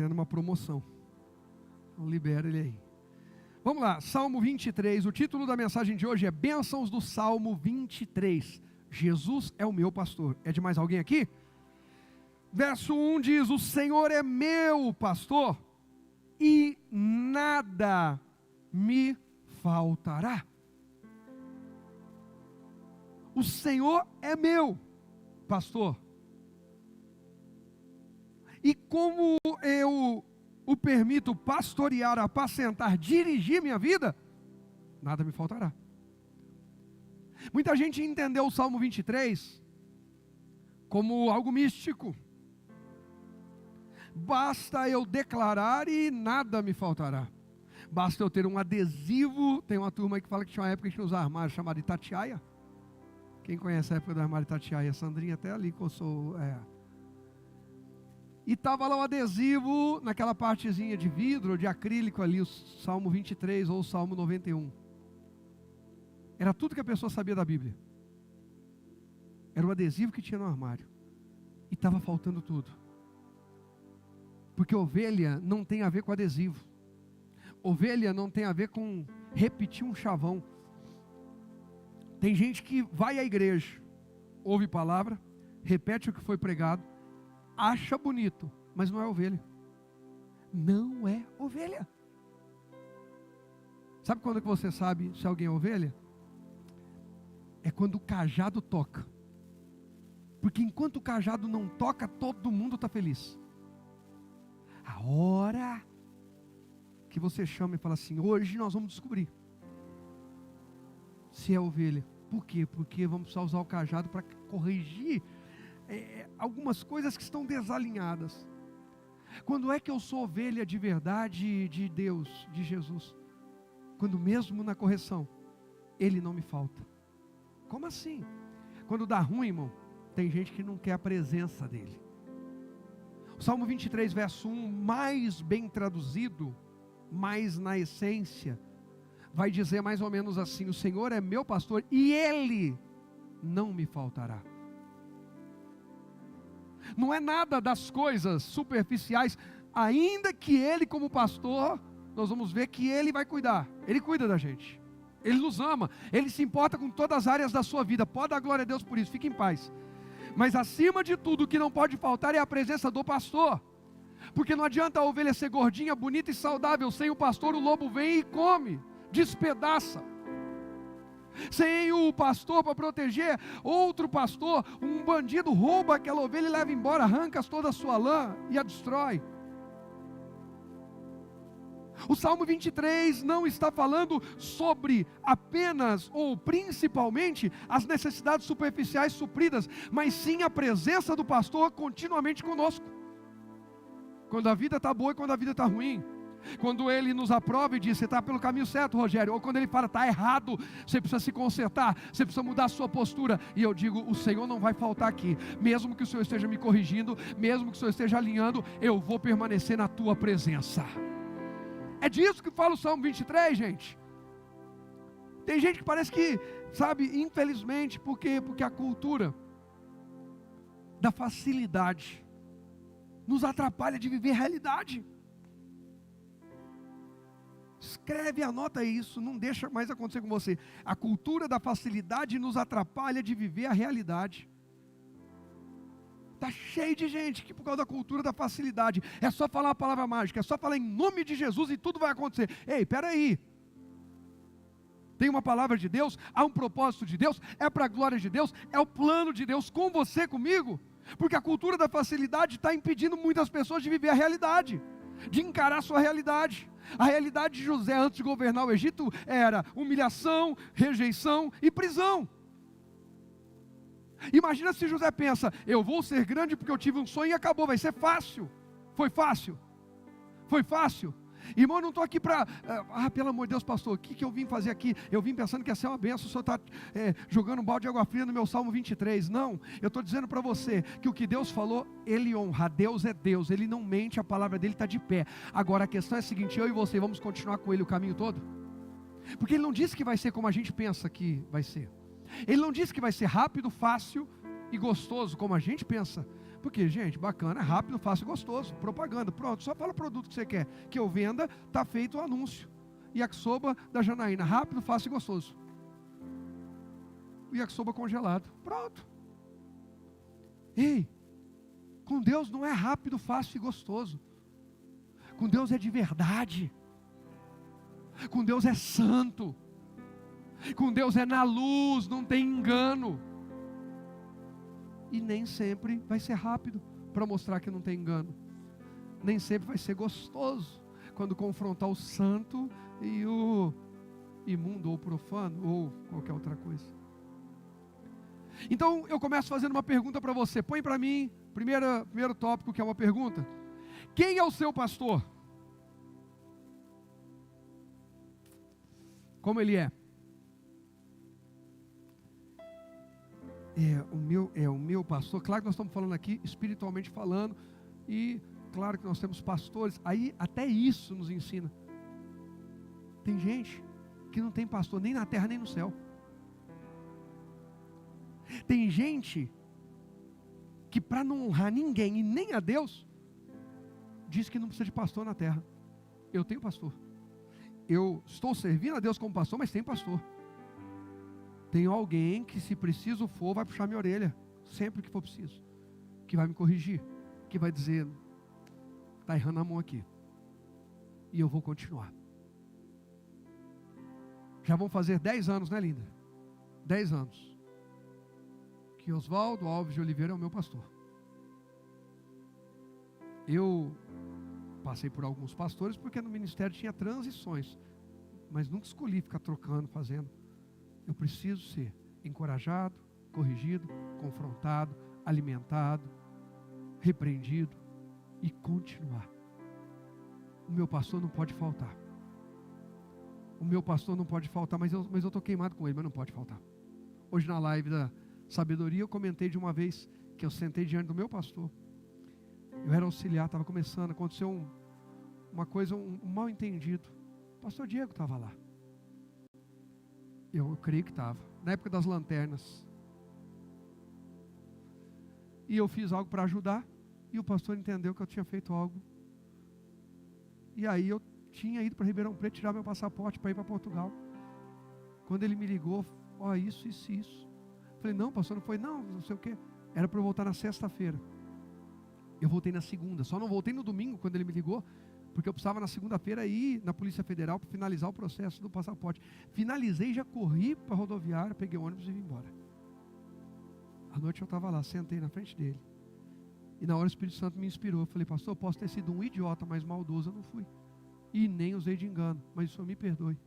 uma promoção. Então libera ele aí. Vamos lá, Salmo 23. O título da mensagem de hoje é Bênçãos do Salmo 23. Jesus é o meu pastor. É de mais alguém aqui? Verso 1 diz: o Senhor é meu pastor e nada me faltará. O Senhor é meu pastor. E como eu o permito pastorear, apacentar, dirigir minha vida, nada me faltará. Muita gente entendeu o Salmo 23 como algo místico. Basta eu declarar e nada me faltará. Basta eu ter um adesivo. Tem uma turma aí que fala que tinha uma época que tinha os armários chamados Itatiaia. Quem conhece a época do armário Itatiaia? Sandrinha até ali coçou. E estava lá o adesivo, naquela partezinha de vidro, de acrílico ali, o Salmo 23 ou o Salmo 91. Era tudo que a pessoa sabia da Bíblia. Era o adesivo que tinha no armário. E estava faltando tudo. Porque ovelha não tem a ver com adesivo. Ovelha não tem a ver com repetir um chavão. Tem gente que vai à igreja, ouve palavra, repete o que foi pregado, acha bonito, mas não é ovelha. Não é ovelha. Sabe quando que você sabe se alguém é ovelha? É quando o cajado toca. Porque enquanto o cajado não toca, todo mundo está feliz. A hora que você chama e fala assim: hoje nós vamos descobrir se é ovelha. Por quê? Porque vamos precisar usar o cajado para corrigir algumas coisas que estão desalinhadas. Quando é que eu sou ovelha de verdade de Deus, de Jesus? Quando mesmo na correção, Ele não me falta. Como assim? Quando dá ruim, irmão, tem gente que não quer a presença dEle. O Salmo 23, verso 1, mais bem traduzido, mais na essência, vai dizer mais ou menos assim: o Senhor é meu pastor e Ele não me faltará. Não é nada das coisas superficiais, ainda que Ele como pastor, nós vamos ver que Ele vai cuidar. Ele cuida da gente, Ele nos ama, Ele se importa com todas as áreas da sua vida. Pode dar glória a Deus por isso, fique em paz. Mas acima de tudo, o que não pode faltar é a presença do pastor. Porque não adianta a ovelha ser gordinha, bonita e saudável. Sem o pastor, o lobo vem e come, despedaça. Sem o pastor para proteger, outro pastor, um bandido rouba aquela ovelha e leva embora, arranca toda a sua lã e a destrói. O Salmo 23 não está falando sobre apenas ou principalmente as necessidades superficiais supridas, mas sim a presença do pastor continuamente conosco. Quando a vida está boa e quando a vida está ruim. Quando Ele nos aprova e diz: você está pelo caminho certo, Rogério. Ou quando Ele fala: está errado, você precisa se consertar, você precisa mudar a sua postura. E eu digo: o Senhor não vai faltar aqui. Mesmo que o Senhor esteja me corrigindo, mesmo que o Senhor esteja alinhando, eu vou permanecer na tua presença. É disso que fala o Salmo 23, gente. Tem gente que parece que, sabe, infelizmente, porque a cultura da facilidade nos atrapalha de viver a realidade. Escreve, anota isso, não deixa mais acontecer com você. A cultura da facilidade nos atrapalha de viver a realidade. Está cheio de gente que por causa da cultura da facilidade, é só falar uma palavra mágica, é só falar em nome de Jesus e tudo vai acontecer. Ei, peraí. Tem uma palavra de Deus, há um propósito de Deus, é para a glória de Deus, é o plano de Deus com você, comigo. Porque a cultura da facilidade está impedindo muitas pessoas de viver a realidade, de encarar a sua realidade. A realidade de José antes de governar o Egito era humilhação, rejeição e prisão. Imagina se José pensa: eu vou ser grande porque eu tive um sonho e acabou, vai ser fácil. Foi fácil? Foi fácil? Irmão, eu não estou aqui para, pelo amor de Deus, pastor, o que eu vim fazer aqui? Eu vim pensando que ia ser uma benção, o senhor está jogando um balde de água fria no meu Salmo 23. Não, eu estou dizendo para você que o que Deus falou, Ele honra. Deus é Deus, Ele não mente, a palavra dEle está de pé. Agora a questão é a seguinte: eu e você vamos continuar com Ele o caminho todo? Porque Ele não disse que vai ser como a gente pensa que vai ser. Ele não disse que vai ser rápido, fácil e gostoso como a gente pensa, Porque, gente, bacana, é rápido, fácil e gostoso. Propaganda, pronto, só fala o produto que você quer que eu venda, está feito o anúncio. Yakisoba da Janaína, rápido, fácil e gostoso. O yakisoba congelado, pronto. Ei, com Deus não é rápido, fácil e gostoso. Com Deus é de verdade. Com Deus é santo. Com Deus é na luz, não tem engano. E nem sempre vai ser rápido para mostrar que não tem engano. Nem sempre vai ser gostoso quando confrontar o santo e o imundo ou profano ou qualquer outra coisa. Então eu começo fazendo uma pergunta para você. Põe para mim, primeiro tópico, que é uma pergunta. Quem é o seu pastor? Como ele é? O meu pastor. Claro que nós estamos falando aqui espiritualmente falando, e claro que nós temos pastores. Aí até isso nos ensina. Tem gente que não tem pastor nem na terra nem no céu. Tem gente que, para não honrar ninguém e nem a Deus, diz que não precisa de pastor na terra. Eu tenho pastor. Eu estou servindo a Deus como pastor, mas tenho pastor. Tenho alguém que, se preciso for, vai puxar minha orelha, sempre que for preciso, que vai me corrigir, que vai dizer, está errando a mão aqui, e eu vou continuar. Já vão fazer 10 anos, né, linda? 10 anos que Oswaldo Alves de Oliveira é o meu pastor. Eu passei por alguns pastores, porque no ministério tinha transições, mas nunca escolhi ficar trocando, fazendo. Eu preciso ser encorajado, corrigido, confrontado, alimentado, repreendido e continuar. O meu pastor não pode faltar. O meu pastor não pode faltar, mas eu estou queimado com ele, mas não pode faltar. Hoje na live da sabedoria eu comentei de uma vez que eu sentei diante do meu pastor. Eu era auxiliar, estava começando, aconteceu uma coisa, um mal entendido. O pastor Diego estava lá. Eu creio que estava, na época das lanternas. E eu fiz algo para ajudar, e o pastor entendeu que eu tinha feito algo. E aí eu tinha ido para Ribeirão Preto tirar meu passaporte para ir para Portugal. Quando ele me ligou, isso. Falei, não, pastor, não foi, não sei o quê. Era para eu voltar na sexta-feira. Eu voltei na segunda, só não voltei no domingo quando ele me ligou, porque eu precisava na segunda-feira ir na Polícia Federal para finalizar o processo do passaporte. Finalizei, já corri para a rodoviária, peguei o ônibus e vim embora. À noite eu estava lá, sentei na frente dele. E na hora o Espírito Santo me inspirou. Eu falei, pastor, eu posso ter sido um idiota, mas maldoso eu não fui. E nem usei de engano, mas o senhor me perdoe.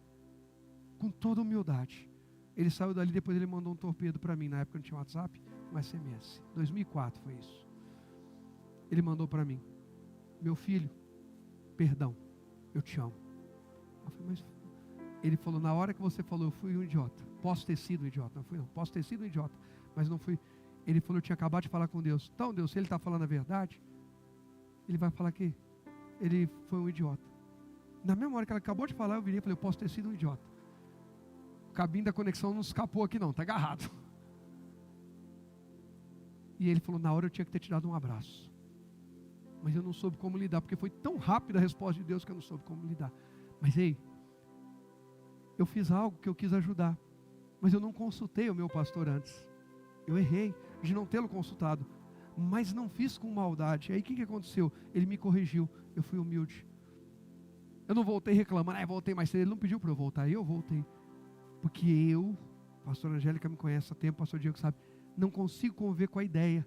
Com toda humildade. Ele saiu dali, depois ele mandou um torpedo para mim. Na época não tinha WhatsApp, um SMS. 2004 foi isso. Ele mandou para mim, meu filho, perdão, eu te amo. Eu falei, mas ele falou, na hora que você falou, eu fui um idiota. Posso ter sido um idiota. Não fui não, posso ter sido um idiota, mas não fui. Ele falou, eu tinha acabado de falar com Deus. Então Deus, se ele está falando a verdade, ele vai falar que ele foi um idiota. Na mesma hora que ela acabou de falar, eu virei e falei, eu posso ter sido um idiota. O cabinho da conexão não escapou aqui não, está agarrado. E ele falou, na hora eu tinha que ter te dado um abraço. Mas eu não soube como lidar, porque foi tão rápida a resposta de Deus que eu não soube como lidar. Mas ei, eu fiz algo que eu quis ajudar, mas eu não consultei o meu pastor antes. Eu errei de não tê-lo consultado, mas não fiz com maldade. Aí o que aconteceu? Ele me corrigiu, eu fui humilde. Eu não voltei reclamando, voltei mais cedo. Ele não pediu para eu voltar, eu voltei. Porque eu, pastora Angélica me conhece há tempo, pastor Diego sabe, não consigo conviver com a ideia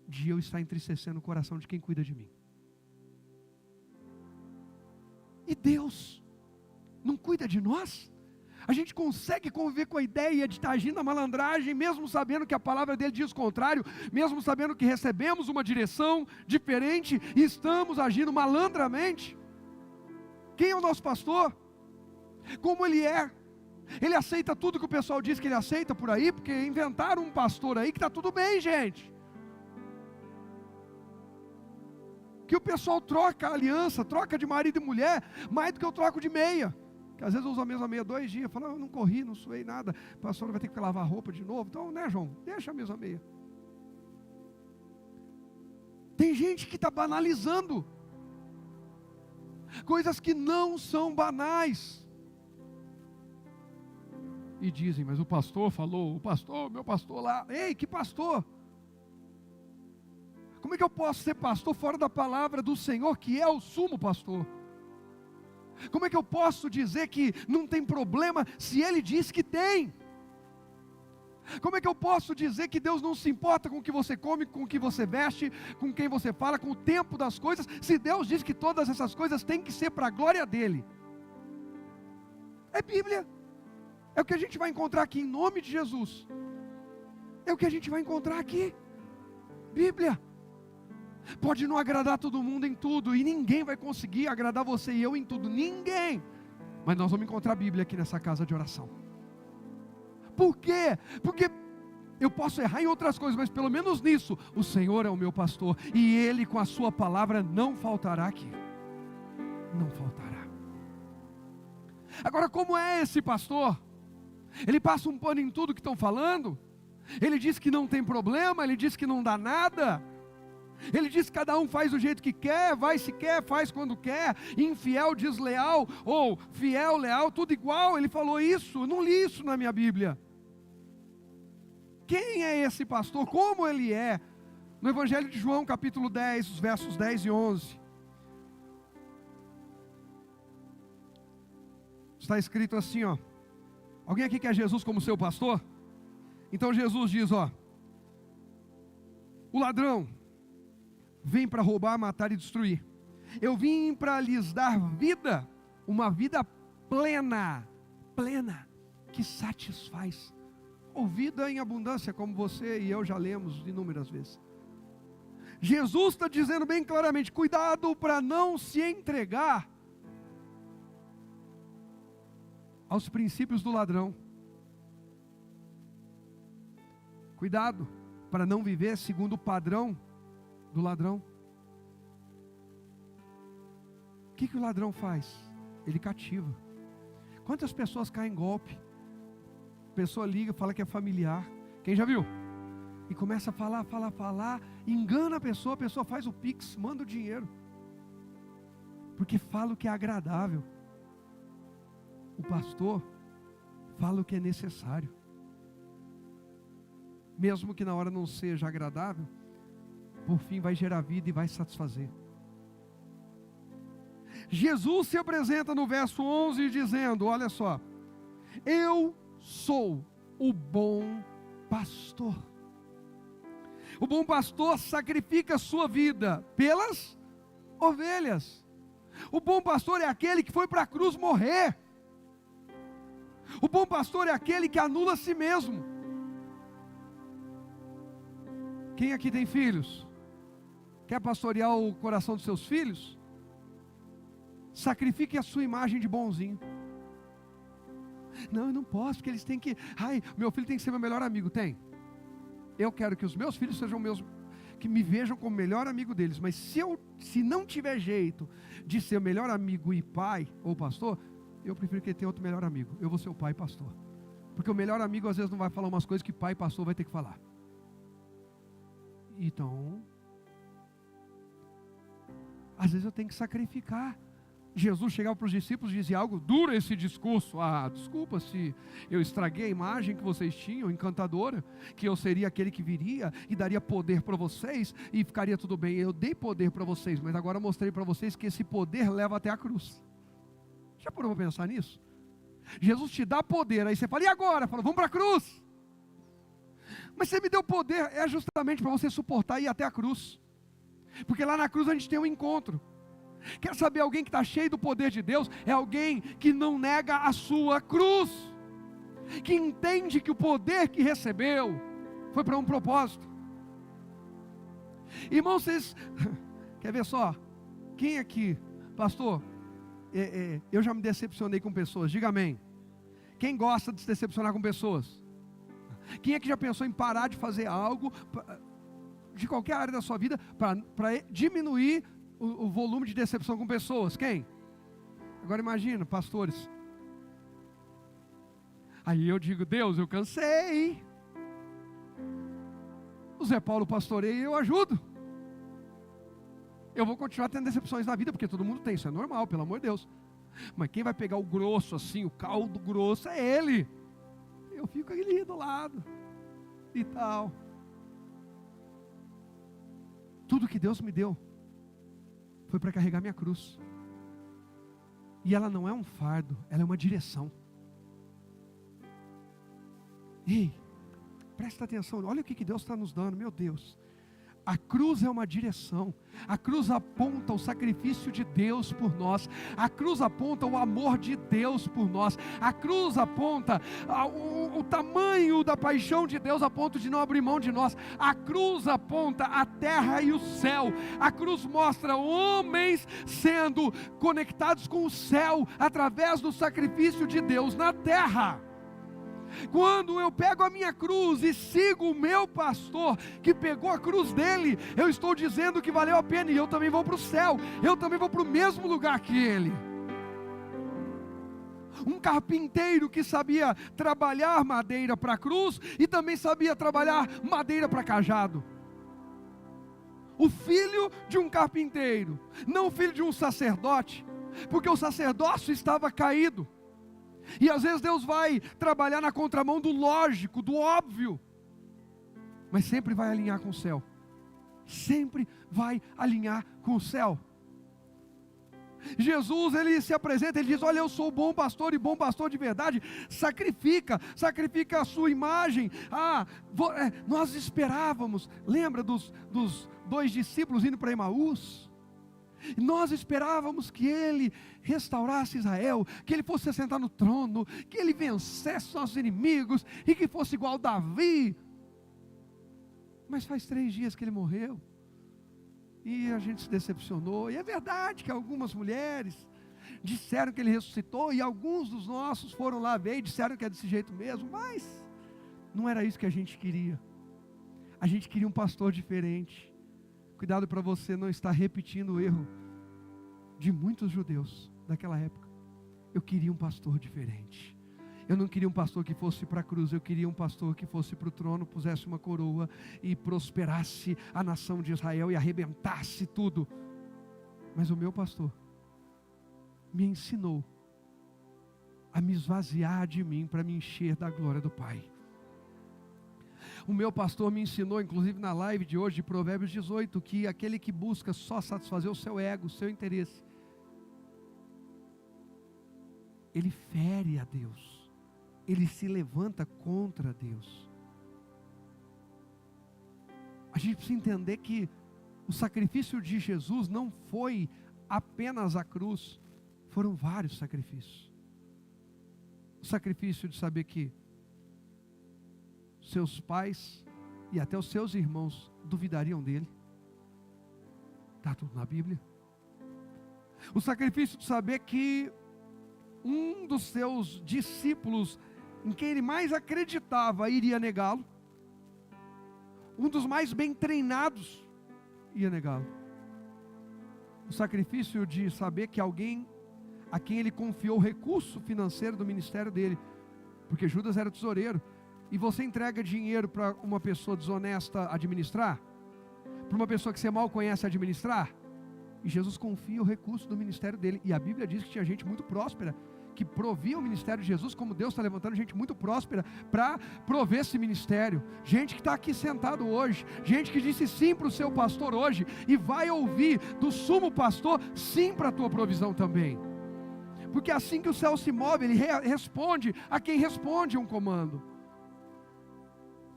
de eu estar entristecendo o coração de quem cuida de mim. E Deus não cuida de nós? A gente consegue conviver com a ideia de estar agindo na malandragem, mesmo sabendo que a palavra dele diz o contrário, mesmo sabendo que recebemos uma direção diferente e estamos agindo malandramente? Quem é o nosso pastor? Como ele é? Ele aceita tudo que o pessoal diz que ele aceita por aí, porque inventaram um pastor aí que está tudo bem, gente. Que o pessoal troca a aliança, troca de marido e mulher, mais do que eu troco de meia. Que às vezes eu uso a mesma meia 2 dias, falo, eu não corri, não suei nada, a pastora vai ter que lavar a roupa de novo. Então, né, João, deixa a mesma meia. Tem gente que está banalizando coisas que não são banais. E dizem, mas o pastor falou, meu pastor lá. Ei, que pastor? Como é que eu posso ser pastor fora da palavra do Senhor, que é o sumo pastor? Como é que eu posso dizer que não tem problema, se Ele diz que tem? Como é que eu posso dizer que Deus não se importa com o que você come, com o que você veste, com quem você fala, com o tempo das coisas, se Deus diz que todas essas coisas têm que ser para a glória dEle? É Bíblia. É o que a gente vai encontrar aqui em nome de Jesus. É o que a gente vai encontrar aqui. Bíblia. Pode não agradar todo mundo em tudo, e ninguém vai conseguir agradar você e eu em tudo, ninguém. Mas nós vamos encontrar a Bíblia aqui nessa casa de oração. Por quê? Porque eu posso errar em outras coisas, mas pelo menos nisso, o Senhor é o meu pastor, e Ele com a sua palavra não faltará aqui. Não faltará. Agora, como é esse pastor? Ele passa um pano em tudo que estão falando? Ele diz que não tem problema, ele diz que não dá nada. Ele diz que cada um faz do jeito que quer, vai se quer, faz quando quer, infiel, desleal, ou fiel, leal, tudo igual. Ele falou isso, eu não li isso na minha Bíblia. Quem é esse pastor? Como ele é? No Evangelho de João, capítulo 10, os versos 10 e 11. Está escrito assim, ó. Alguém aqui quer Jesus como seu pastor? Então Jesus diz, ó. O ladrão vem para roubar, matar e destruir. Eu vim para lhes dar vida, uma vida plena, que satisfaz. Ou vida em abundância, como você e eu já lemos inúmeras vezes. Jesus está dizendo bem claramente, cuidado para não se entregar aos princípios do ladrão. Cuidado para não viver segundo o padrão do ladrão. O que o ladrão faz? Ele cativa. Quantas pessoas caem em golpe? A pessoa liga, fala que é familiar. Quem já viu? E começa a falar, engana a pessoa faz o pix, manda o dinheiro. Porque fala o que é agradável. O pastor fala o que é necessário. Mesmo que na hora não seja agradável, por fim vai gerar vida e vai satisfazer. Jesus se apresenta no verso 11 dizendo, olha só, eu sou o bom pastor. O bom pastor sacrifica a sua vida pelas ovelhas. O bom pastor é aquele que foi para a cruz morrer. O bom pastor é aquele que anula a si mesmo. Quem aqui tem filhos? Quer pastorear o coração dos seus filhos? Sacrifique a sua imagem de bonzinho. Não, eu não posso, porque eles têm que... meu filho tem que ser meu melhor amigo. Tem. Eu quero que os meus filhos sejam meus... que me vejam como melhor amigo deles. Mas se não tiver jeito de ser melhor amigo e pai ou pastor, eu prefiro que ele tenha outro melhor amigo. Eu vou ser o pai e pastor. Porque o melhor amigo às vezes não vai falar umas coisas que pai e pastor vai ter que falar. Então, às vezes eu tenho que sacrificar. Jesus chegava para os discípulos e dizia algo duro esse discurso. Desculpa se eu estraguei a imagem que vocês tinham, encantadora, que eu seria aquele que viria e daria poder para vocês e ficaria tudo bem. Eu dei poder para vocês, mas agora mostrei para vocês que esse poder leva até a cruz. Já parou para pensar nisso? Jesus te dá poder, aí você fala, e agora? Fala, vamos para a cruz. Mas você me deu poder, é justamente para você suportar e ir até a cruz. Porque lá na cruz a gente tem um encontro. Quer saber alguém que está cheio do poder de Deus? É alguém que não nega a sua cruz. Que entende que o poder que recebeu foi para um propósito. Irmãos, vocês... Quer ver só? Quem aqui, pastor, eu já me decepcionei com pessoas, diga amém. Quem gosta de se decepcionar com pessoas? Quem é que já pensou em parar de fazer algo de qualquer área da sua vida para diminuir o volume de decepção com pessoas? Quem? Agora imagina, pastores. Aí eu digo, Deus, eu cansei. O Zé Paulo pastoreia e eu ajudo. Eu vou continuar tendo decepções na vida, porque todo mundo tem, isso é normal, pelo amor de Deus. Mas quem vai pegar o grosso assim, o caldo grosso, é Ele. Eu fico ali do lado e tal. Tudo que Deus me deu foi para carregar minha cruz. E ela não é um fardo, ela é uma direção. Ei, presta atenção, olha o que Deus está nos dando, meu Deus. A cruz é uma direção, a cruz aponta o sacrifício de Deus por nós, a cruz aponta o amor de Deus por nós, a cruz aponta o tamanho da paixão de Deus a ponto de não abrir mão de nós, a cruz aponta a terra e o céu, a cruz mostra homens sendo conectados com o céu através do sacrifício de Deus na terra. Quando eu pego a minha cruz e sigo o meu pastor, que pegou a cruz dele, eu estou dizendo que valeu a pena, e eu também vou para o céu, eu também vou para o mesmo lugar que ele. Um carpinteiro que sabia trabalhar madeira para a cruz, e também sabia trabalhar madeira para cajado. O filho de um carpinteiro, não o filho de um sacerdote, porque o sacerdócio estava caído. E às vezes Deus vai trabalhar na contramão do lógico, do óbvio, mas sempre vai alinhar com o céu. Sempre vai alinhar com o céu. Jesus, ele se apresenta, ele diz: olha, eu sou o bom pastor, e bom pastor de verdade sacrifica a sua imagem. Nós esperávamos, lembra dos 2 discípulos indo para Emaús? Nós esperávamos que ele restaurasse Israel, que ele fosse sentar no trono, que ele vencesse nossos inimigos, e que fosse igual Davi. Mas faz 3 dias que ele morreu, e a gente se decepcionou. E é verdade que algumas mulheres disseram que ele ressuscitou, e alguns dos nossos foram lá ver e disseram que é desse jeito mesmo, mas não era isso que a gente queria. A gente queria um pastor diferente. Cuidado para você não estar repetindo o erro de muitos judeus daquela época. Eu queria um pastor diferente. Eu não queria um pastor que fosse para a cruz, eu queria um pastor que fosse para o trono, pusesse uma coroa e prosperasse a nação de Israel e arrebentasse tudo. Mas o meu pastor me ensinou a me esvaziar de mim para me encher da glória do Pai. O meu pastor me ensinou, inclusive na live de hoje, de Provérbios 18, que aquele que busca só satisfazer o seu ego, o seu interesse, ele fere a Deus, ele se levanta contra Deus. A gente precisa entender que o sacrifício de Jesus não foi apenas a cruz, foram vários sacrifícios. O sacrifício de saber que seus pais e até os seus irmãos duvidariam dele. Está tudo na Bíblia. O sacrifício de saber que um dos seus discípulos, em quem ele mais acreditava, iria negá-lo. Um dos mais bem treinados ia negá-lo. O sacrifício de saber que alguém a quem ele confiou o recurso financeiro do ministério dele, porque Judas era tesoureiro, e você entrega dinheiro para uma pessoa desonesta administrar, para uma pessoa que você mal conhece administrar, e Jesus confia o recurso do ministério dele, e a Bíblia diz que tinha gente muito próspera, que provia o ministério de Jesus, como Deus está levantando gente muito próspera, para prover esse ministério, gente que está aqui sentado hoje, gente que disse sim para o seu pastor hoje, e vai ouvir do sumo pastor sim para a tua provisão também, porque assim que o céu se move, ele responde a quem responde um comando.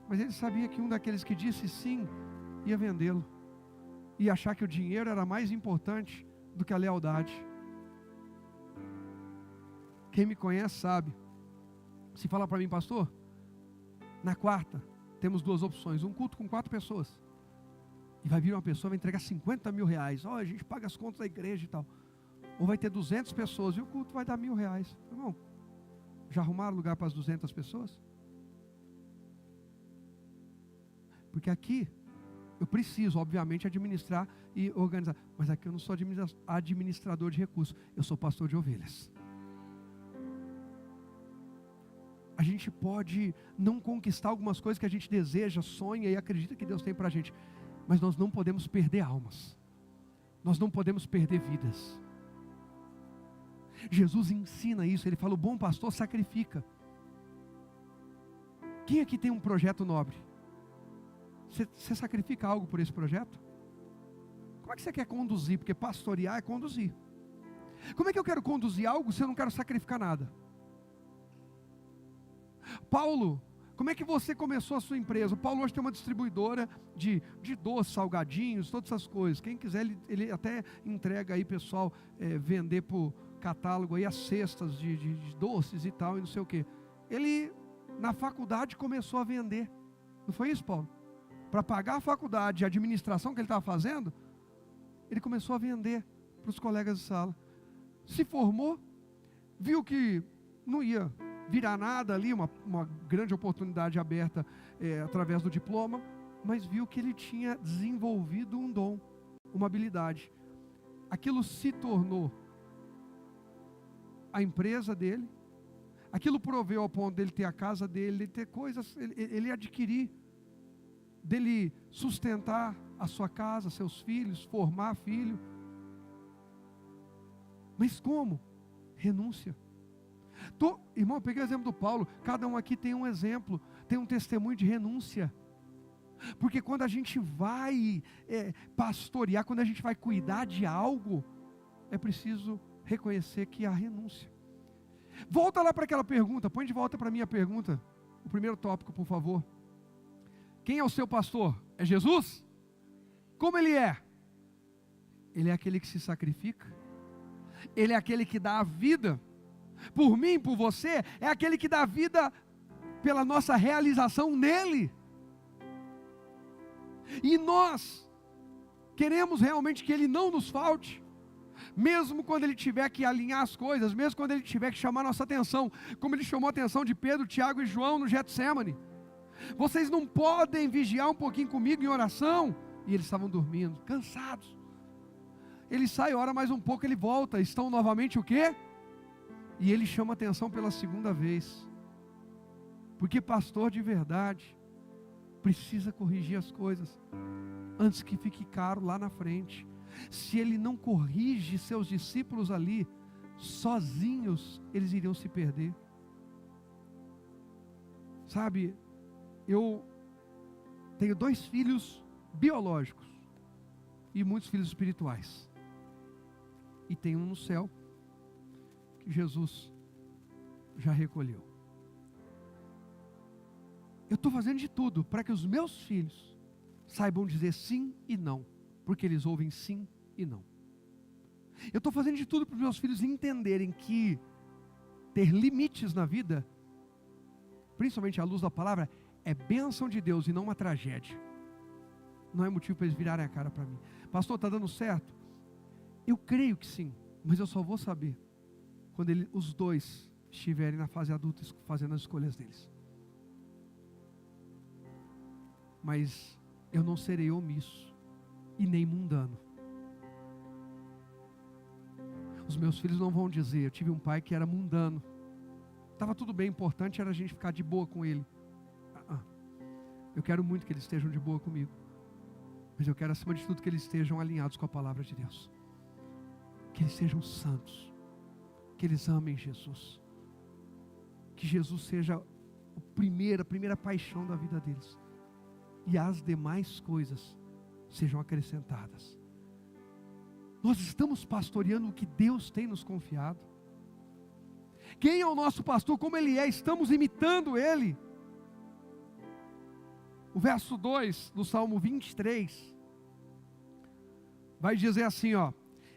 Mas ele sabia que um daqueles que disse sim, ia vendê-lo, ia achar que o dinheiro era mais importante do que a lealdade. Quem me conhece sabe, se fala para mim: pastor, na quarta temos 2 opções, um culto com 4 pessoas, e vai vir uma pessoa, vai entregar 50 mil reais, a gente paga as contas da igreja e tal, ou vai ter 200 pessoas, e o culto vai dar 1.000 reais, irmão, já arrumaram lugar para as 200 pessoas? Porque aqui eu preciso, obviamente, administrar e organizar, mas aqui eu não sou administrador de recursos, eu sou pastor de ovelhas. A gente pode não conquistar algumas coisas que a gente deseja, sonha e acredita que Deus tem para a gente, mas nós não podemos perder almas, nós não podemos perder vidas. Jesus ensina isso, ele fala: o bom pastor sacrifica. Quem aqui tem um projeto nobre? Você sacrifica algo por esse projeto? Como é que você quer conduzir? Porque pastorear é conduzir. Como é que eu quero conduzir algo se eu não quero sacrificar nada? Paulo, como é que você começou a sua empresa? O Paulo hoje tem uma distribuidora de doces, salgadinhos, todas essas coisas. Quem quiser, ele até entrega aí, pessoal, vender por catálogo aí as cestas de doces e tal, e não sei o que. Ele, na faculdade, começou a vender. Não foi isso, Paulo? Para pagar a faculdade, a administração que ele estava fazendo, ele começou a vender para os colegas de sala. Se formou, viu que não ia virar nada ali, uma grande oportunidade aberta através do diploma, mas viu que ele tinha desenvolvido um dom, uma habilidade. Aquilo se tornou a empresa dele, aquilo proveu ao ponto dele ter a casa dele, de ter coisas, ele adquirir, dele sustentar a sua casa, seus filhos, formar filho. Mas como? Renúncia. Irmão, eu peguei o exemplo do Paulo. Cada um aqui tem um exemplo, tem um testemunho de renúncia. Porque quando a gente vai pastorear, quando a gente vai cuidar de algo, é preciso reconhecer que há renúncia. Volta lá para aquela pergunta, põe de volta para a minha pergunta, o primeiro tópico, por favor. Quem é o seu pastor? É Jesus? Como ele é? Ele é aquele que se sacrifica, ele é aquele que dá a vida por mim, por você, é aquele que dá a vida pela nossa realização nele. E nós queremos realmente que ele não nos falte, mesmo quando ele tiver que alinhar as coisas, mesmo quando ele tiver que chamar nossa atenção, como ele chamou a atenção de Pedro, Tiago e João no Getsemane. Vocês não podem vigiar um pouquinho comigo em oração? E eles estavam dormindo, cansados. Ele sai, ora mais um pouco, ele volta, estão novamente o quê? E ele chama atenção pela segunda vez. Porque pastor de verdade precisa corrigir as coisas antes que fique caro lá na frente. Se ele não corrige seus discípulos ali, sozinhos eles iriam se perder. Sabe, eu tenho 2 filhos biológicos e muitos filhos espirituais. E tem um no céu que Jesus já recolheu. Eu estou fazendo de tudo para que os meus filhos saibam dizer sim e não, porque eles ouvem sim e não. Eu estou fazendo de tudo para os meus filhos entenderem que ter limites na vida, principalmente à luz da palavra, é bênção de Deus e não uma tragédia. Não é motivo para eles virarem a cara para mim. Pastor, está dando certo? Eu creio que sim, mas eu só vou saber quando os dois estiverem na fase adulta fazendo as escolhas deles. Mas eu não serei omisso e nem mundano. Os meus filhos não vão dizer: eu tive um pai que era mundano, estava tudo bem, importante era a gente ficar de boa com ele. Eu quero muito que eles estejam de boa comigo, mas eu quero acima de tudo que eles estejam alinhados com a palavra de Deus, que eles sejam santos, que eles amem Jesus, que Jesus seja a primeira paixão da vida deles, e as demais coisas sejam acrescentadas. Nós estamos pastoreando o que Deus tem nos confiado. Quem é o nosso pastor? Como ele é? Estamos imitando ele. O verso 2 do Salmo 23 vai dizer assim, ó: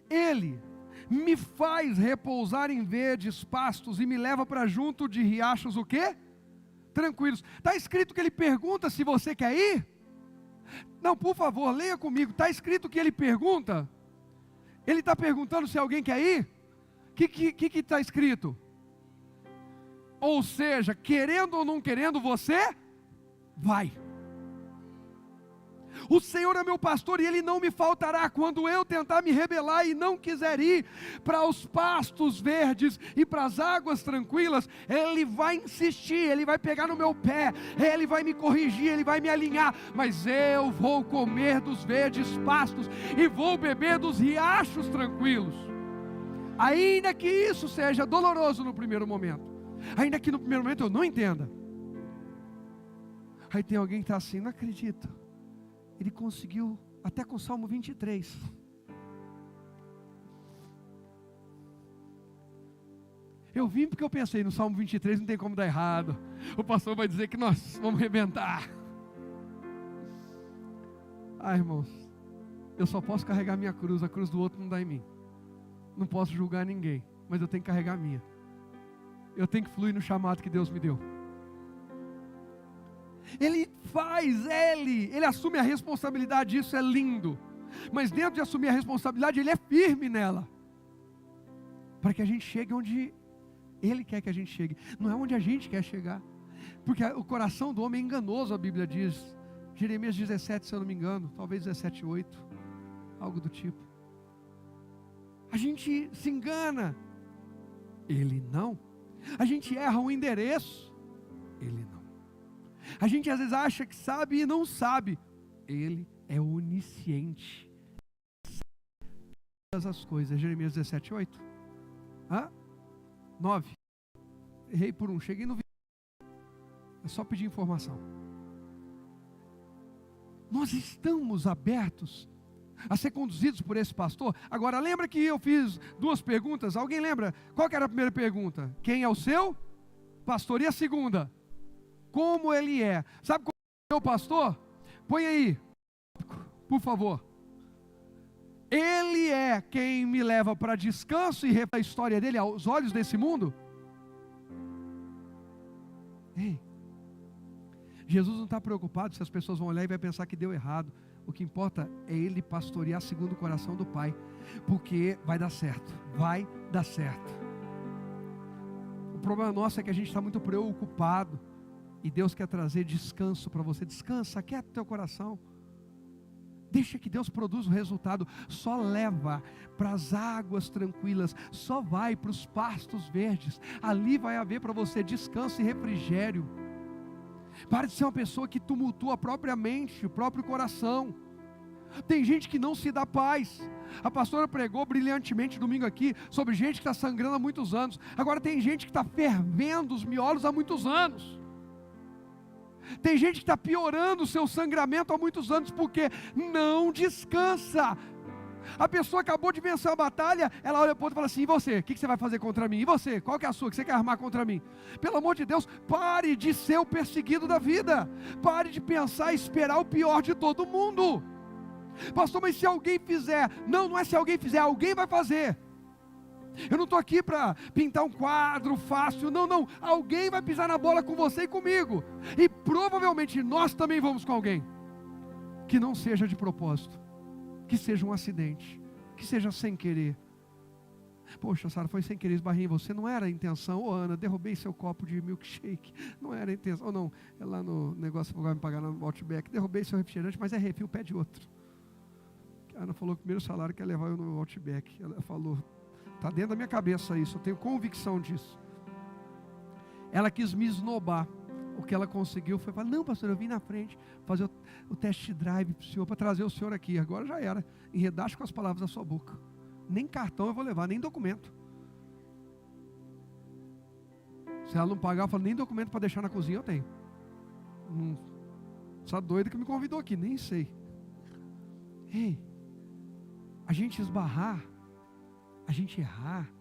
ele me faz repousar em verdes pastos e me leva para junto de riachos o quê? Tranquilos. Está escrito que ele pergunta se você quer ir? Não, por favor, leia comigo. Está escrito que ele pergunta? Ele está perguntando se alguém quer ir? O que está escrito? Ou seja, querendo ou não querendo, você vai. O Senhor é meu pastor e Ele não me faltará. Quando eu tentar me rebelar e não quiser ir para os pastos verdes e para as águas tranquilas, Ele vai insistir, Ele vai pegar no meu pé, Ele vai me corrigir, Ele vai me alinhar, mas eu vou comer dos verdes pastos e vou beber dos riachos tranquilos. Ainda que isso seja doloroso no primeiro momento, ainda que no primeiro momento eu não entenda. Aí tem alguém que está assim, não acredito, ele conseguiu até com o Salmo 23. Eu vim porque eu pensei, no Salmo 23 não tem como dar errado, o pastor vai dizer que nós vamos arrebentar. Irmãos, eu só posso carregar minha cruz, a cruz do outro não dá em mim. Não posso julgar ninguém, mas eu tenho que carregar a minha. Eu tenho que fluir no chamado que Deus me deu. Ele faz, ele assume a responsabilidade, isso é lindo. Mas dentro de assumir a responsabilidade, ele é firme nela, para que a gente chegue onde Ele quer que a gente chegue, não é onde a gente quer chegar, porque o coração do homem é enganoso, a Bíblia diz, Jeremias 17, se eu não me engano, talvez 17:8, algo do tipo. A gente se engana, Ele não. A gente erra o endereço, Ele não. A gente às vezes acha que sabe e não sabe, Ele é onisciente, todas as coisas. Jeremias 17:8, 9, errei por um, cheguei no 20, é só pedir informação. Nós estamos abertos a ser conduzidos por esse pastor. Agora lembra que eu fiz 2 perguntas, alguém lembra? Qual que era a primeira pergunta? Quem é o seu pastor? E a segunda? Como ele é? Sabe como é o pastor? Põe aí, por favor. Ele é quem me leva para descanso e a história dele aos olhos desse mundo? Ei, Jesus não está preocupado se as pessoas vão olhar e vai pensar que deu errado. O que importa é Ele pastorear segundo o coração do Pai, porque vai dar certo, vai dar certo. O problema nosso é que a gente está muito preocupado, e Deus quer trazer descanso para você. Descansa, aquieta o teu coração, deixa que Deus produza o resultado. Só leva para as águas tranquilas, só vai para os pastos verdes, ali vai haver para você descanso e refrigério. Pare de ser uma pessoa que tumultua a própria mente, o próprio coração. Tem gente que não se dá paz. A pastora pregou brilhantemente domingo aqui sobre gente que está sangrando há muitos anos. Agora tem gente que está fervendo os miolos há muitos anos. Tem gente que está piorando o seu sangramento há muitos anos, porque não descansa. A pessoa acabou de vencer a batalha, ela olha para o outro e fala assim: e você? O que você vai fazer contra mim? E você? Qual que é a sua? O que você quer armar contra mim? Pelo amor de Deus, pare de ser o perseguido da vida. Pare de pensar e esperar o pior de todo mundo. Pastor, mas se alguém fizer? Não é se alguém fizer, alguém vai fazer. Eu não estou aqui para pintar um quadro fácil, não. Alguém vai pisar na bola com você e comigo. E provavelmente nós também vamos com alguém. Que não seja de propósito, que seja um acidente, que seja sem querer. Poxa, Sara, foi sem querer, esbarrei em você, não era a intenção. Ô Ana, derrubei seu copo de milkshake, não era a intenção. Ou não, é lá no negócio que vai me pagar no Outback, derrubei seu refrigerante, mas é refil, pede outro. A Ana falou que o primeiro salário quer levar eu no Outback. Ela falou, está dentro da minha cabeça isso, eu tenho convicção disso. Ela quis me esnobar. O que ela conseguiu foi falar: não, pastor, eu vim na frente fazer o test drive para o senhor, para trazer o senhor aqui. Agora já era, enredaste com as palavras da sua boca. Nem cartão eu vou levar, nem documento. Se ela não pagar, eu falo: nem documento para deixar na cozinha eu tenho. Essa doida que me convidou aqui, nem sei. Ei, a gente esbarrar, a gente errar,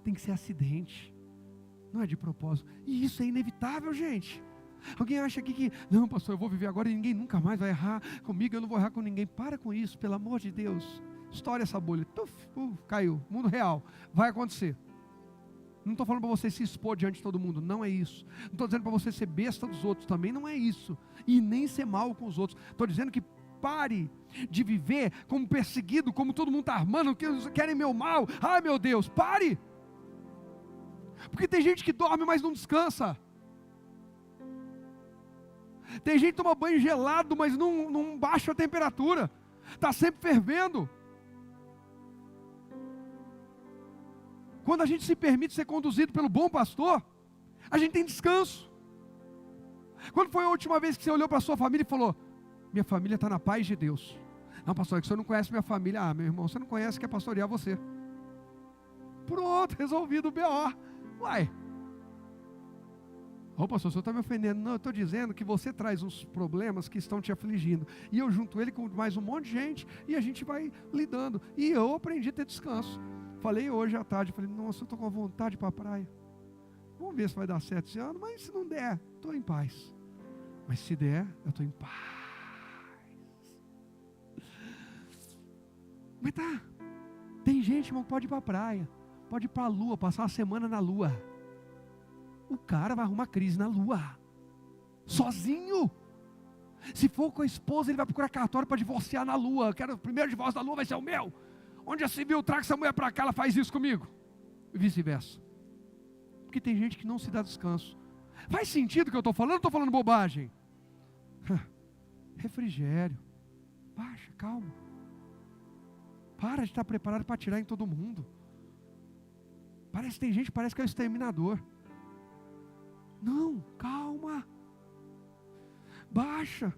tem que ser acidente, não é de propósito. E isso é inevitável, gente. Alguém acha aqui que, não, pastor, eu vou viver agora e ninguém nunca mais vai errar comigo, eu não vou errar com ninguém. Para com isso, pelo amor de Deus. Estoura essa bolha. Caiu. Mundo real. Vai acontecer. Não estou falando para você se expor diante de todo mundo. Não é isso. Não estou dizendo para você ser besta dos outros. Também não é isso. E nem ser mal com os outros. Estou dizendo que pare de viver como perseguido, como todo mundo está armando, que querem meu mal. Ai, meu Deus, pare. Porque tem gente que dorme, mas não descansa. Tem gente que toma banho gelado, mas não baixa a temperatura. Está sempre fervendo. Quando a gente se permite ser conduzido pelo bom pastor, a gente tem descanso. Quando foi a última vez que você olhou para a sua família e falou: minha família está na paz de Deus? Não, pastor, é que o senhor não conhece minha família. Ah, meu irmão, você não conhece, quer pastorear você. Pronto, resolvido o B.O. Uai. Ô pastor, o senhor está me ofendendo. Não, eu estou dizendo que você traz uns problemas que estão te afligindo. E eu junto ele com mais um monte de gente e a gente vai lidando. E eu aprendi a ter descanso. Falei hoje à tarde, falei: nossa, eu estou com vontade de ir para a praia. Vamos ver se vai dar certo esse ano, mas se não der, estou em paz. Mas se der, eu estou em paz. Mas tá, tem gente, irmão, que pode ir para a praia, pode ir para a lua, passar uma semana na lua. O cara vai arrumar crise na lua, sozinho. Se for com a esposa, ele vai procurar cartório para divorciar na lua. Eu quero, o primeiro divórcio da lua vai ser o meu. Onde a civil traga essa mulher para cá, ela faz isso comigo. E vice-versa. Porque tem gente que não se dá descanso. Faz sentido o que eu estou falando? Ou estou falando bobagem? Refrigério. Baixa, calma. Para de estar preparado para atirar em todo mundo. Parece que tem gente que parece que é o exterminador. Não, calma. Baixa.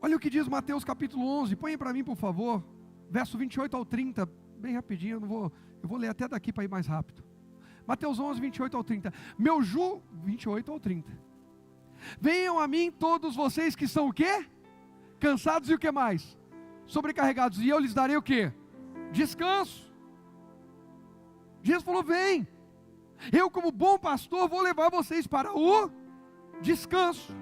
Olha o que diz Mateus capítulo 11. Põe para mim, por favor. Verso 28 ao 30. Bem rapidinho, eu vou ler até daqui para ir mais rápido. Mateus 11, 28 ao 30. 28 ao 30. Venham a mim todos vocês que são o quê? Cansados e o que mais? Sobrecarregados. E eu lhes darei o quê? Descanso. Jesus falou: vem. Eu, como bom pastor, vou levar vocês para o descanso.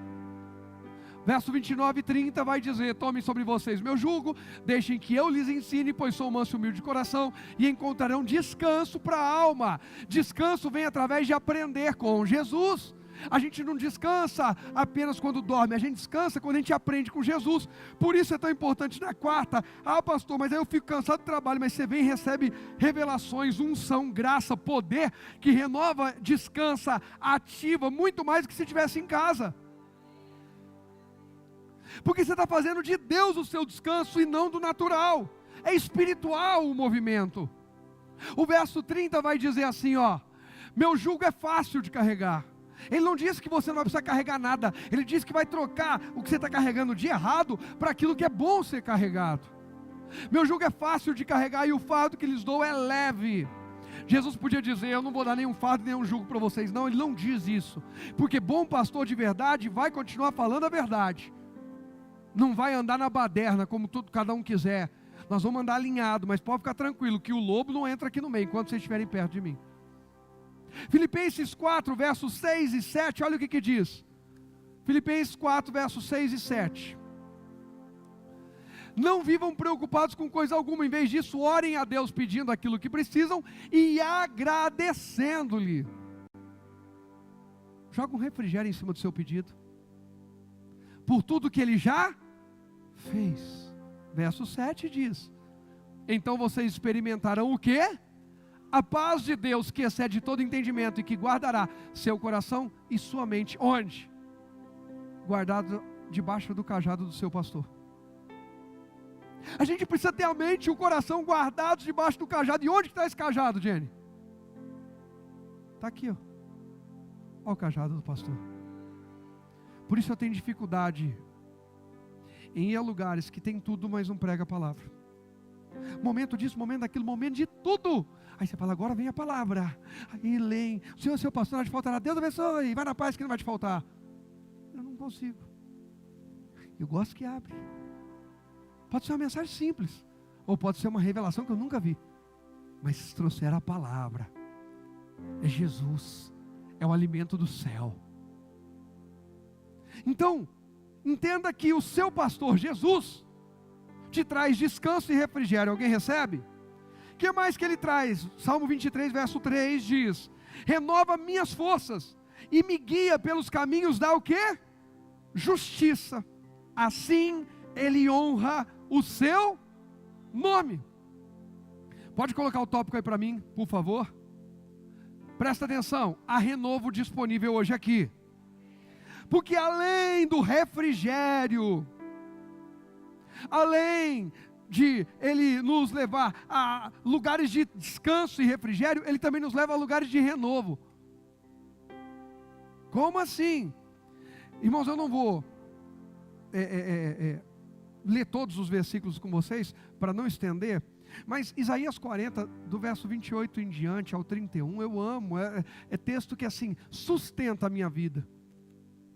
Verso 29 e 30 vai dizer: tomem sobre vocês meu jugo, deixem que eu lhes ensine, pois sou manso e humilde de coração, e encontrarão descanso para a alma. Descanso vem através de aprender com Jesus. A gente não descansa apenas quando dorme, a gente descansa quando a gente aprende com Jesus. Por isso é tão importante na quarta: ah, pastor, mas aí eu fico cansado do trabalho. Mas você vem e recebe revelações, unção, graça, poder, que renova, descansa, ativa, muito mais do que se estivesse em casa. Porque você está fazendo de Deus o seu descanso e não do natural. É espiritual o movimento. O verso 30 vai dizer assim, ó: meu jugo é fácil de carregar. Ele não disse que você não vai precisar carregar nada. Ele disse que vai trocar o que você está carregando de errado para aquilo que é bom ser carregado. Meu jugo é fácil de carregar e o fardo que lhes dou é leve. Jesus podia dizer: eu não vou dar nenhum fardo, nenhum jugo para vocês. Não, ele não diz isso. Porque bom pastor de verdade vai continuar falando a verdade. Não vai andar na baderna como cada um quiser. Nós vamos andar alinhado, mas pode ficar tranquilo que o lobo não entra aqui no meio enquanto vocês estiverem perto de mim. Filipenses 4, versos 6 e 7, olha o que diz. Filipenses 4, versos 6 e 7. Não vivam preocupados com coisa alguma, em vez disso, orem a Deus pedindo aquilo que precisam e agradecendo-lhe. Joga um refrigério em cima do seu pedido, por tudo que Ele já fez. Verso 7 diz: então vocês experimentarão o quê? A paz de Deus, que excede todo entendimento e que guardará seu coração e sua mente. Onde? Guardado debaixo do cajado do seu pastor. A gente precisa ter a mente e o coração guardados debaixo do cajado. E onde está esse cajado, Jenny? Está aqui, ó. Olha o cajado do pastor. Por isso eu tenho dificuldade em ir a lugares que tem tudo, mas não prega a palavra. Momento disso, momento daquilo, momento de tudo. Aí você fala: agora vem a palavra. Aí leem: o Senhor, seu pastor, não vai te faltar. Deus abençoe, vai na paz que não vai te faltar. Eu não consigo. Eu gosto que abre. Pode ser uma mensagem simples, ou pode ser uma revelação que eu nunca vi. Mas se trouxer a palavra, é Jesus, é o alimento do céu. Então, entenda que o seu pastor Jesus te traz descanso e refrigério. Alguém recebe? O que mais que ele traz? Salmo 23, verso 3 diz: renova minhas forças e me guia pelos caminhos da o quê? Justiça. Assim ele honra o seu nome. Pode colocar o tópico aí para mim, por favor? Presta atenção, há renovo disponível hoje aqui. Porque além do refrigério, além de Ele nos levar a lugares de descanso e refrigério, Ele também nos leva a lugares de renovo. Como assim? Irmãos, eu não vou ler todos os versículos com vocês, para não estender, mas Isaías 40, do verso 28 em diante ao 31, eu amo, é texto que assim, sustenta a minha vida.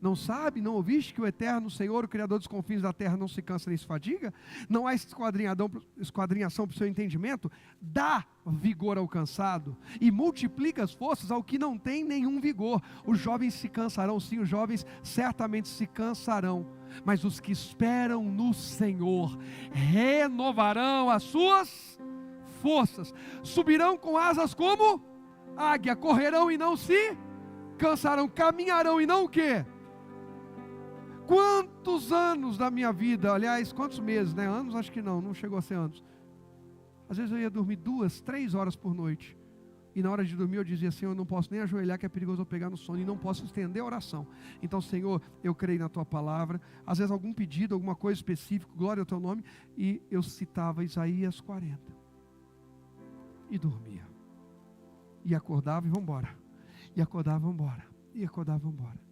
Não sabe, não ouviste que o eterno Senhor, o Criador dos confins da terra, não se cansa nem se fadiga? Não há esquadrinhação para o seu entendimento? Dá vigor ao cansado e multiplica as forças ao que não tem nenhum vigor. Os jovens se cansarão, sim, os jovens certamente se cansarão, mas os que esperam no Senhor renovarão as suas forças, subirão com asas como águia, correrão e não se cansarão, caminharão e não o quê? Quantos anos da minha vida, aliás, quantos meses, né? Anos acho que não chegou a ser anos. Às vezes eu ia dormir 2, 3 horas por noite. E na hora de dormir eu dizia, Senhor, eu não posso nem ajoelhar, que é perigoso eu pegar no sono. E não posso estender a oração. Então, Senhor, eu creio na Tua palavra. Às vezes algum pedido, alguma coisa específica, glória ao Teu nome. E eu citava Isaías 40. E dormia. E acordava e vamos embora. E acordava e vamos embora. E acordava e vamos embora.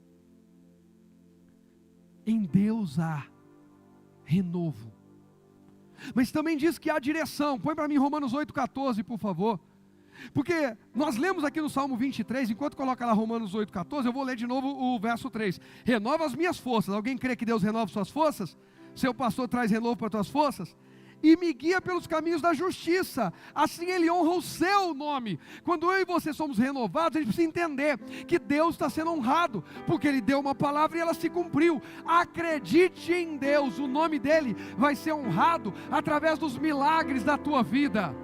Em Deus há renovo. Mas também diz que há direção. Põe para mim Romanos 8,14, por favor. Porque nós lemos aqui no Salmo 23, enquanto coloca lá Romanos 8,14, eu vou ler de novo o verso 3. Renova as minhas forças. Alguém crê que Deus renova suas forças? Seu pastor traz renovo para as tuas forças? E me guia pelos caminhos da justiça, assim Ele honra o seu nome. Quando eu e você somos renovados, a gente precisa entender que Deus está sendo honrado, porque Ele deu uma palavra e ela se cumpriu. Acredite em Deus, o nome dEle vai ser honrado através dos milagres da tua vida.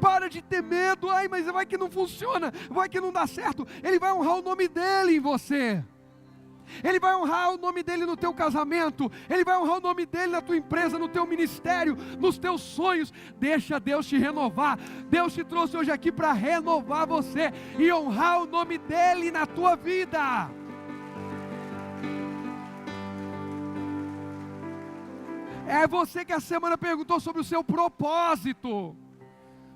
Para de ter medo, ai, mas vai que não funciona, vai que não dá certo. Ele vai honrar o nome dEle em você. Ele vai honrar o nome dEle no teu casamento. Ele vai honrar o nome dEle na tua empresa, no teu ministério, nos teus sonhos. Deixa Deus te renovar. Deus te trouxe hoje aqui para renovar você e honrar o nome dEle na tua vida. É você que a semana perguntou sobre o seu propósito.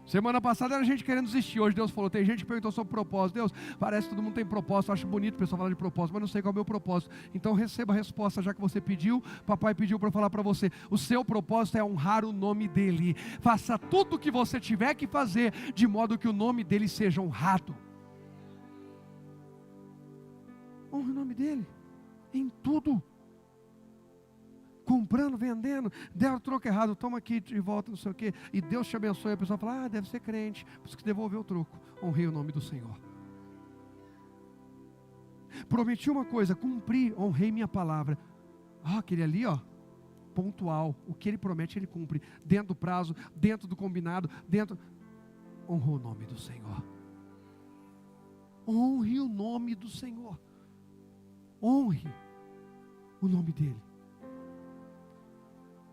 Semana passada era gente querendo desistir. Hoje Deus falou, tem gente que perguntou sobre propósito. Deus, parece que todo mundo tem propósito. Eu acho bonito o pessoal falar de propósito, mas não sei qual é o meu propósito. Então receba a resposta, já que você pediu. Papai pediu para falar para você. O seu propósito é honrar o nome dEle. Faça tudo o que você tiver que fazer, de modo que o nome dEle seja honrado. Honre o nome dEle em tudo. Comprando, vendendo, deram o troco errado, toma aqui de volta, não sei o quê, e Deus te abençoe. A pessoa fala, deve ser crente, por isso que devolveu o troco. Honrei o nome do Senhor. Prometi uma coisa, cumpri, honrei minha palavra. Aquele ali, pontual, o que ele promete, ele cumpre, dentro do prazo, dentro do combinado, honrou o nome do Senhor. Honre o nome do Senhor. Honre o nome dEle.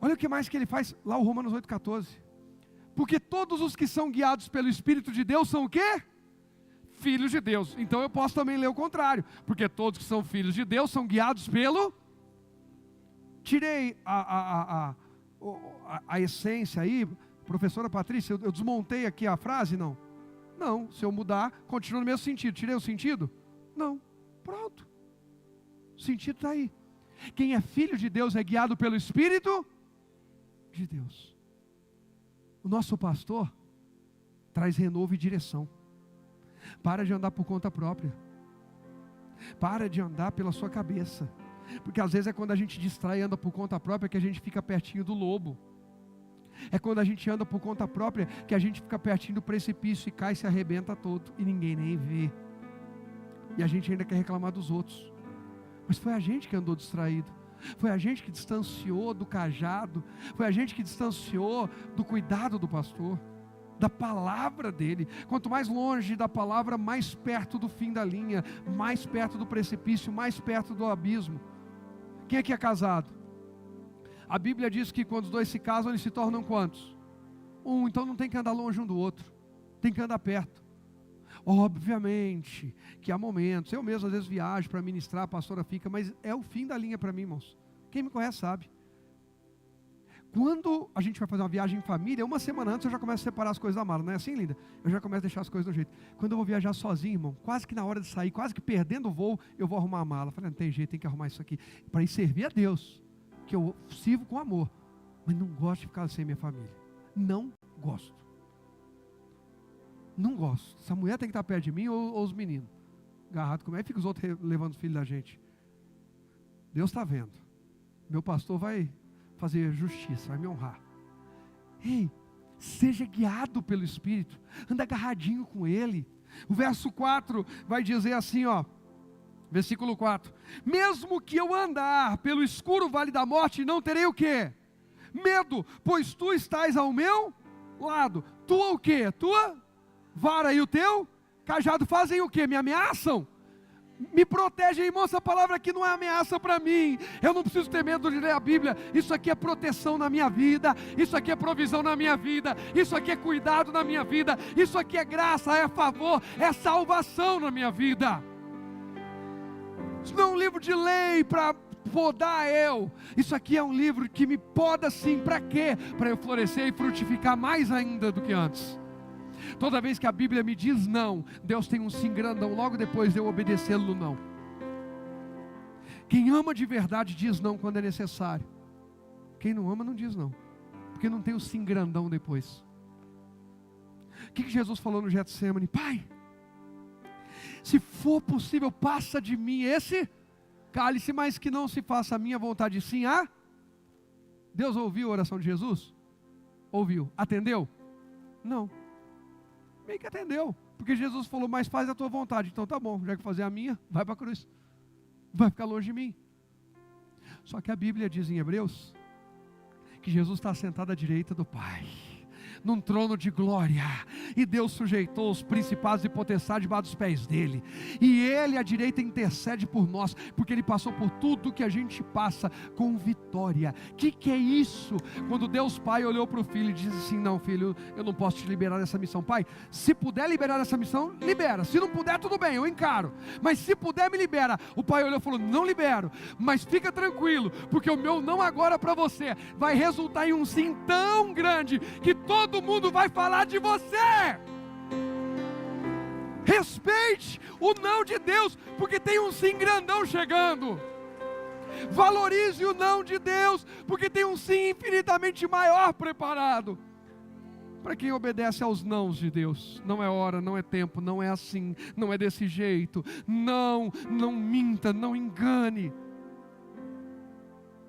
Olha o que mais que ele faz lá, o Romanos 8,14. Porque todos os que são guiados pelo Espírito de Deus são o quê? Filhos de Deus. Então eu posso também ler o contrário. Porque todos que são filhos de Deus são guiados pelo... Tirei a essência aí, professora Patrícia, eu desmontei aqui a frase, não? Não, se eu mudar, continua no mesmo sentido. Tirei o sentido? Não. Pronto. O sentido está aí. Quem é filho de Deus é guiado pelo Espírito de Deus. O nosso pastor traz renovo e direção. Para de andar por conta própria. Para de andar pela sua cabeça. Porque às vezes é quando a gente distrai e anda por conta própria que a gente fica pertinho do lobo. É quando a gente anda por conta própria que a gente fica pertinho do precipício e cai e se arrebenta todo e ninguém nem vê. E a gente ainda quer reclamar dos outros. Mas foi a gente que andou distraído. Foi a gente que distanciou do cajado. Foi a gente que distanciou do cuidado do pastor, da palavra dele. Quanto mais longe da palavra, mais perto do fim da linha, mais perto do precipício, mais perto do abismo. Quem aqui é casado? A Bíblia diz que quando os dois se casam, eles se tornam quantos? Um. Então não tem que andar longe um do outro, tem que andar perto. Obviamente que há momentos, eu mesmo às vezes viajo para ministrar, a pastora fica, mas é o fim da linha para mim, irmãos. Quem me conhece sabe. Quando a gente vai fazer uma viagem em família, uma semana antes eu já começo a separar as coisas da mala, não é assim, linda? Eu já começo a deixar as coisas do jeito. Quando eu vou viajar sozinho, irmão, quase que na hora de sair, quase que perdendo o voo, eu vou arrumar a mala. Falei, não tem jeito, tem que arrumar isso aqui, para ir servir a Deus, que eu sirvo com amor, mas não gosto de ficar sem minha família. Não gosto. Não gosto. Essa mulher tem que estar perto de mim ou os meninos. Agarrado como é que fica os outros levando o filho da gente? Deus está vendo. Meu pastor vai fazer justiça, vai me honrar. Ei, seja guiado pelo Espírito, anda agarradinho com Ele. O verso 4 vai dizer assim, ó, versículo 4: mesmo que eu andar pelo escuro vale da morte, não terei o quê? Medo, pois tu estás ao meu lado. Tua o quê? Tua vara e o teu cajado fazem o quê? Me ameaçam? Me protegem, irmão. Essa palavra aqui não é ameaça para mim. Eu não preciso ter medo de ler a Bíblia. Isso aqui é proteção na minha vida. Isso aqui é provisão na minha vida. Isso aqui é cuidado na minha vida. Isso aqui é graça, é favor, é salvação na minha vida. Isso não é um livro de lei para podar eu. Isso aqui é um livro que me poda sim. Para quê? Para eu florescer e frutificar mais ainda do que antes. Toda vez que a Bíblia me diz não, Deus tem um sim grandão logo depois de eu obedecê-lo no não. Quem ama de verdade diz não quando é necessário. Quem não ama não diz não, porque não tem o sim grandão depois. O que Jesus falou no Getsemane? Pai, se for possível, passa de mim esse cálice, mas que não se faça a minha vontade, sim a... Deus ouviu a oração de Jesus? Ouviu. Atendeu? Não. Meio que atendeu, porque Jesus falou, mas faz a tua vontade. Então tá bom, já que fazer a minha, vai para a cruz, vai ficar longe de mim. Só que a Bíblia diz em Hebreus, que Jesus está sentado à direita do Pai, num trono de glória, e Deus sujeitou os principados e potestades debaixo dos pés dele, e Ele à direita intercede por nós, porque Ele passou por tudo que a gente passa com vitória. Que é isso? Quando Deus Pai olhou para o Filho e disse assim, não filho, eu não posso te liberar dessa missão. Pai, se puder liberar essa missão, libera. Se não puder, tudo bem, eu encaro, mas se puder, me libera. O Pai olhou e falou, não libero, mas fica tranquilo, porque o meu não agora para você vai resultar em um sim tão grande, que todo mundo vai falar de você. Respeite o não de Deus, porque tem um sim grandão chegando. Valorize o não de Deus, porque tem um sim infinitamente maior preparado. Para quem obedece aos nãos de Deus, não é hora, não é tempo, não é assim, não é desse jeito. Não minta, não engane.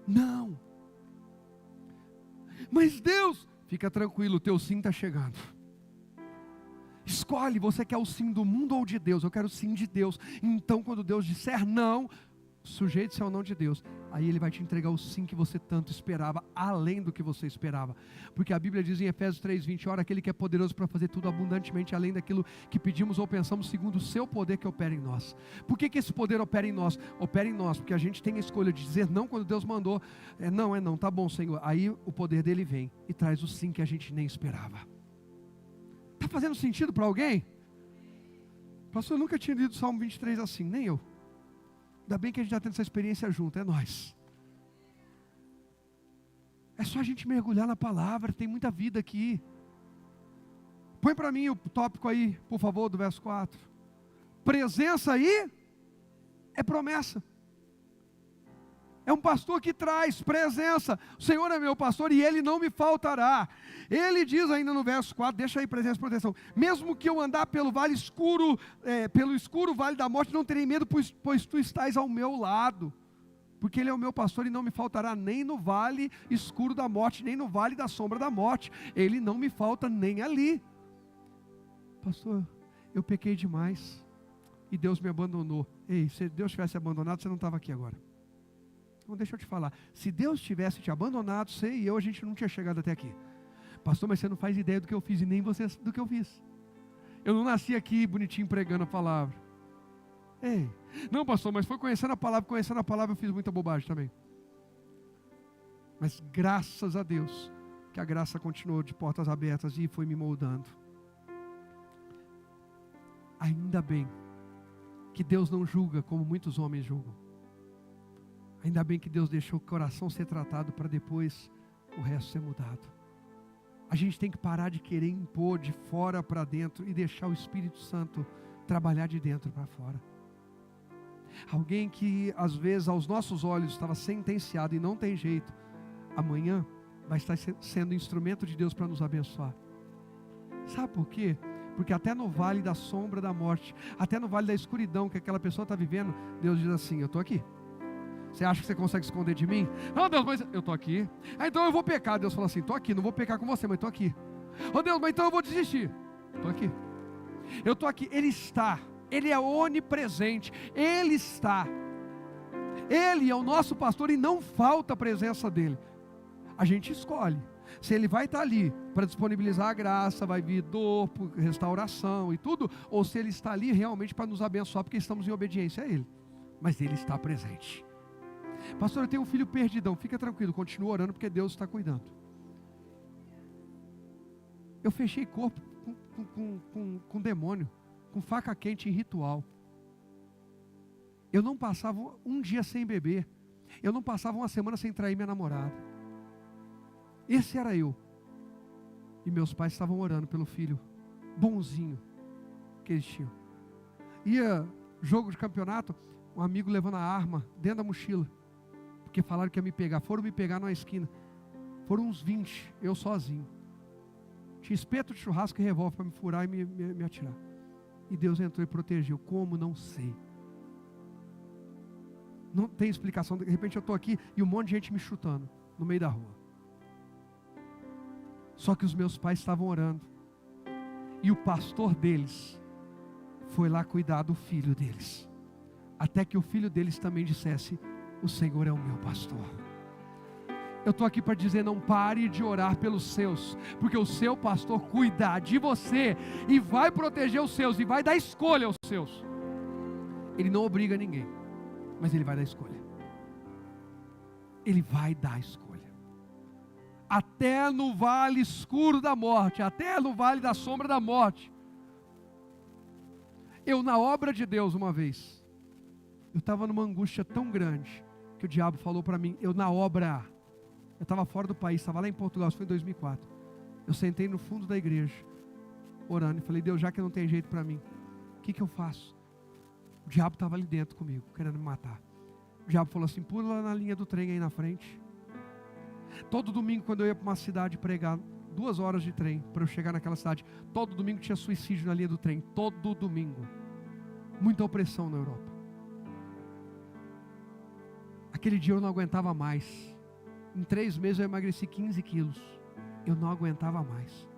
Não. Mas Deus, fica tranquilo, o teu sim está chegando. Escolhe, você quer o sim do mundo ou de Deus? Eu quero o sim de Deus. Então quando Deus disser não, sujeite-se ao não de Deus. Aí Ele vai te entregar o sim que você tanto esperava, além do que você esperava. Porque a Bíblia diz em Efésios 3:20, ora, aquele que é poderoso para fazer tudo abundantemente, além daquilo que pedimos ou pensamos, segundo o seu poder que opera em nós. Por que esse poder opera em nós? Opera em nós, porque a gente tem a escolha de dizer não quando Deus mandou. É não, tá bom Senhor. Aí o poder dele vem e traz o sim que a gente nem esperava. Está fazendo sentido para alguém? Pastor, eu nunca tinha lido o Salmo 23 assim, nem eu. Ainda bem que a gente está tendo essa experiência junto, é nós. É só a gente mergulhar na palavra, tem muita vida aqui. Põe para mim o tópico aí, por favor, do verso 4. Presença aí é promessa. É um pastor que traz presença. O Senhor é meu pastor e Ele não me faltará. Ele diz ainda no verso 4, deixa aí presença e proteção. Mesmo que eu andar pelo vale escuro, pelo escuro vale da morte, não terei medo, pois tu estás ao meu lado. Porque Ele é o meu pastor e não me faltará nem no vale escuro da morte, nem no vale da sombra da morte. Ele não me falta nem ali. Pastor, eu pequei demais e Deus me abandonou. Ei, se Deus tivesse abandonado, você não estava aqui agora. Então deixa eu te falar, se Deus tivesse te abandonado, você e eu, a gente não tinha chegado até aqui. Pastor, mas você não faz ideia do que eu fiz e nem você do que eu fiz. Eu não nasci aqui bonitinho pregando a palavra. Ei, não pastor, mas foi conhecendo a palavra eu fiz muita bobagem também. Mas graças a Deus, que a graça continuou de portas abertas e foi me moldando. Ainda bem que Deus não julga como muitos homens julgam. Ainda bem que Deus deixou o coração ser tratado para depois o resto ser mudado. A gente tem que parar de querer impor de fora para dentro e deixar o Espírito Santo trabalhar de dentro para fora. Alguém que às vezes aos nossos olhos estava sentenciado e não tem jeito, amanhã vai estar sendo instrumento de Deus para nos abençoar. Sabe por quê? Porque até no vale da sombra da morte, até no vale da escuridão que aquela pessoa está vivendo, Deus diz assim: eu estou aqui. Você acha que você consegue esconder de mim? Não, Deus, mas eu estou aqui. Então eu vou pecar. Deus fala assim: estou aqui, não vou pecar com você, mas estou aqui. Oh Deus, mas então eu vou desistir. Estou aqui. Eu estou aqui. Ele está. Ele é onipresente. Ele está. Ele é o nosso pastor e não falta a presença dele. A gente escolhe se ele vai estar ali para disponibilizar a graça, vai vir dor, restauração e tudo, ou se ele está ali realmente para nos abençoar, porque estamos em obediência a ele. Mas ele está presente. Pastor, eu tenho um filho perdidão. Fica tranquilo, continua orando, porque Deus está cuidando. Eu fechei corpo com demônio, com faca quente em ritual. Eu não passava um dia sem beber. Eu não passava uma semana sem trair minha namorada. Esse era eu. E meus pais estavam orando pelo filho bonzinho que eles tinham. Ia jogo de campeonato, um amigo levando a arma dentro da mochila, porque falaram que ia me pegar. Foram me pegar numa esquina. Foram uns 20, eu sozinho. Tinha espeto de churrasco e revólver para me furar e me atirar. E Deus entrou e protegeu. Como? Não sei. Não tem explicação. De repente eu estou aqui e um monte de gente me chutando no meio da rua. Só que os meus pais estavam orando. E o pastor deles foi lá cuidar do filho deles. Até que o filho deles também dissesse: o Senhor é o meu pastor. Eu estou aqui para dizer: não pare de orar pelos seus, porque o seu pastor cuida de você e vai proteger os seus e vai dar escolha aos seus. Ele não obriga ninguém, mas ele vai dar escolha. Ele vai dar escolha. Até no vale escuro da morte, até no vale da sombra da morte. Eu, na obra de Deus, uma vez, eu estava numa angústia tão grande que o diabo falou para mim, eu estava fora do país, estava lá em Portugal, isso foi em 2004. Eu sentei no fundo da igreja, orando, e falei: Deus, já que não tem jeito para mim, o que eu faço? O diabo estava ali dentro comigo, querendo me matar. O diabo falou assim: pula na linha do trem aí na frente. Todo domingo, quando eu ia para uma cidade pregar, 2 horas de trem para eu chegar naquela cidade, todo domingo tinha suicídio na linha do trem, todo domingo. Muita opressão na Europa. Aquele dia eu não aguentava mais. Em 3 meses eu emagreci 15 quilos. Eu não aguentava mais.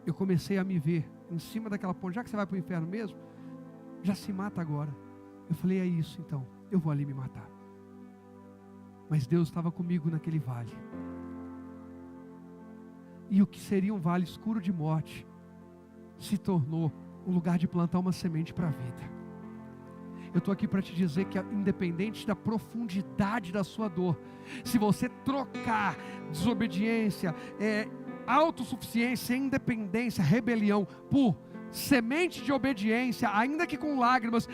Eu comecei a me ver em cima daquela ponte. Já que você vai para o inferno mesmo, já se mata agora. Eu falei: é isso então, eu vou ali me matar. Mas Deus estava comigo naquele vale. E o que seria um vale escuro de morte se tornou um lugar de plantar uma semente para a vida. Eu estou aqui para te dizer que, independente da profundidade da sua dor, se você trocar desobediência, autossuficiência, independência, rebelião por semente de obediência, ainda que com lágrimas,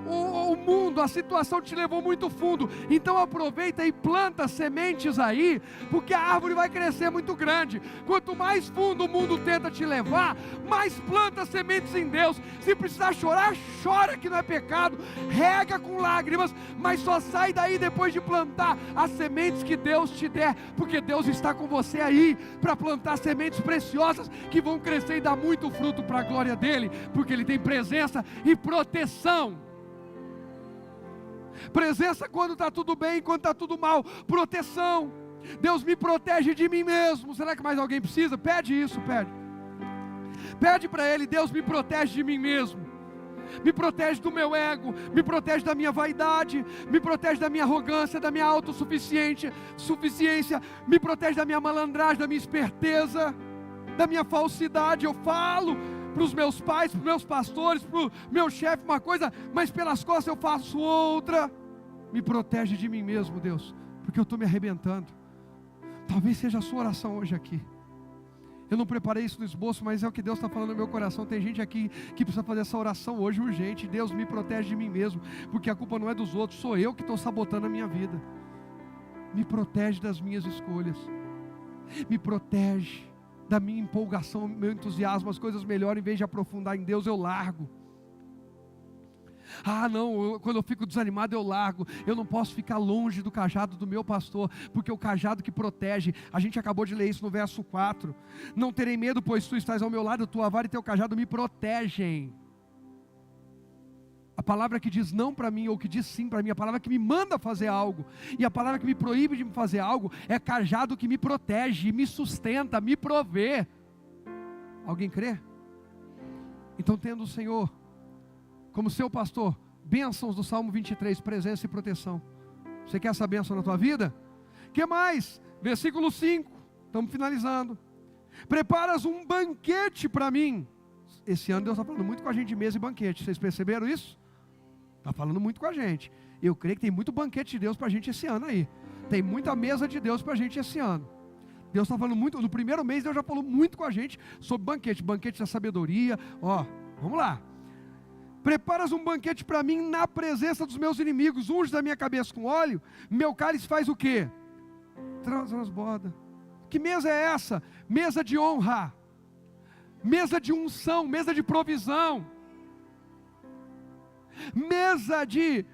o mundo, a situação te levou muito fundo, então aproveita e planta sementes aí, porque a árvore vai crescer muito grande. Quanto mais fundo o mundo tenta te levar, mais planta sementes em Deus. Se precisar chorar, chora, que não é pecado, rega com lágrimas, mas só sai daí depois de plantar as sementes que Deus te der, porque Deus está com você aí, para plantar sementes preciosas, que vão crescer e dar muito fruto para a glória dele, porque ele tem presença e proteção. Presença quando está tudo bem, quando está tudo mal. Proteção. Deus me protege de mim mesmo. Será que mais alguém precisa? Pede isso, pede. Pede para ele: Deus me protege de mim mesmo. Me protege do meu ego, me protege da minha vaidade, me protege da minha arrogância, da minha autossuficiência, me protege da minha malandragem, da minha esperteza, da minha falsidade. Eu falo para os meus pais, para os meus pastores, para o meu chefe uma coisa, mas pelas costas eu faço outra. Me protege de mim mesmo, Deus, porque eu estou me arrebentando. Talvez seja a sua oração hoje aqui. Eu não preparei isso no esboço, mas é o que Deus está falando no meu coração. Tem gente aqui que precisa fazer essa oração hoje urgente. Deus, me protege de mim mesmo, porque a culpa não é dos outros, sou eu que estou sabotando a minha vida. Me protege das minhas escolhas, me protege da minha empolgação, meu entusiasmo, as coisas melhores, em vez de aprofundar em Deus, eu largo. Não, quando eu fico desanimado eu largo. Eu não posso ficar longe do cajado do meu pastor, porque o cajado que protege, a gente acabou de ler isso no verso 4. Não terei medo, pois tu estás ao meu lado, tua vara e teu cajado me protegem. A palavra que diz não para mim, ou que diz sim para mim, a palavra que me manda fazer algo, e a palavra que me proíbe de fazer algo, é cajado que me protege, me sustenta, me provê. Alguém crê? Então, tendo o Senhor como seu pastor, bênçãos do Salmo 23, presença e proteção. Você quer essa bênção na tua vida? Que mais? Versículo 5, estamos finalizando. Preparas um banquete para mim. Esse ano Deus está falando muito com a gente de mesa e banquete. Vocês perceberam isso? Está falando muito com a gente. Eu creio que tem muito banquete de Deus para a gente esse ano aí. Tem muita mesa de Deus para a gente esse ano. Deus está falando muito. No primeiro mês Deus já falou muito com a gente sobre banquete. Banquete da sabedoria. Vamos lá. Preparas um banquete para mim na presença dos meus inimigos. Unge da minha cabeça com óleo. Meu cálice faz o quê? Transborda. Que mesa é essa? Mesa de honra. Mesa de unção, mesa de provisão, mesa de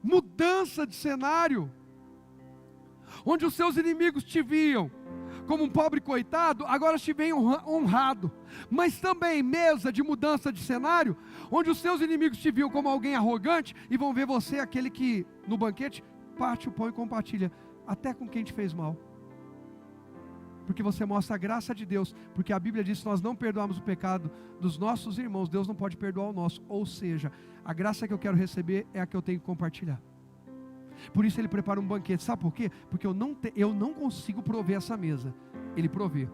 mudança de cenário, onde os seus inimigos te viam como um pobre coitado, agora te veem honrado. Mas também mesa de mudança de cenário, onde os seus inimigos te viam como alguém arrogante, e vão ver você aquele que no banquete parte o pão e compartilha, até com quem te fez mal. Porque você mostra a graça de Deus, porque a Bíblia diz que se nós não perdoarmos o pecado dos nossos irmãos, Deus não pode perdoar o nosso. Ou seja, a graça que eu quero receber é a que eu tenho que compartilhar. Por isso Ele prepara um banquete. Sabe por quê? Porque eu não consigo prover essa mesa, Ele provê.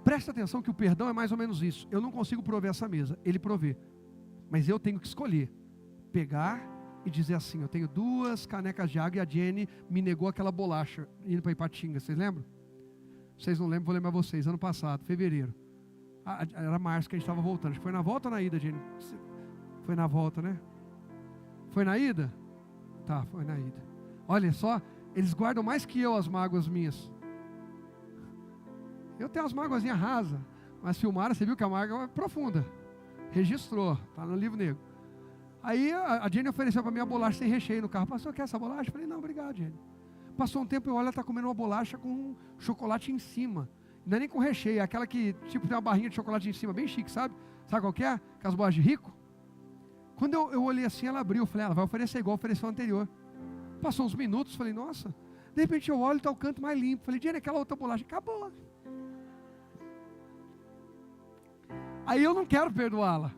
Presta atenção que o perdão é mais ou menos isso. Eu não consigo prover essa mesa, Ele provê. Mas eu tenho que escolher, pegar e dizer assim: eu tenho 2 canecas de água e a Jenny me negou aquela bolacha indo para Ipatinga, vocês lembram? Vocês não lembram, vou lembrar vocês. Ano passado, fevereiro, era março que a gente estava voltando. Acho que foi na volta ou na ida, Jenny? Foi na volta, né? Foi na ida? Tá, foi na ida. Olha só, eles guardam mais que eu as mágoas minhas. Eu tenho as mágoazinhas rasas, mas filmaram, você viu que a mágoa é profunda. Registrou, está no livro negro. Aí a Jenny ofereceu para mim a bolacha sem recheio no carro. Pastor, quer essa bolacha? Eu falei, não, obrigado, Jenny. Passou um tempo e olha, ela está comendo uma bolacha com chocolate em cima. Não é nem com recheio, é aquela que tipo tem uma barrinha de chocolate em cima, bem chique, sabe? Sabe qual que é? Aquelas bolachas de rico. Quando eu olhei assim, ela abriu. Eu falei, ela vai oferecer igual ofereceu a anterior. Passou uns minutos, falei, nossa. De repente eu olho e está o canto mais limpo. Falei, Jenny, aquela outra bolacha, acabou. Aí eu não quero perdoá-la.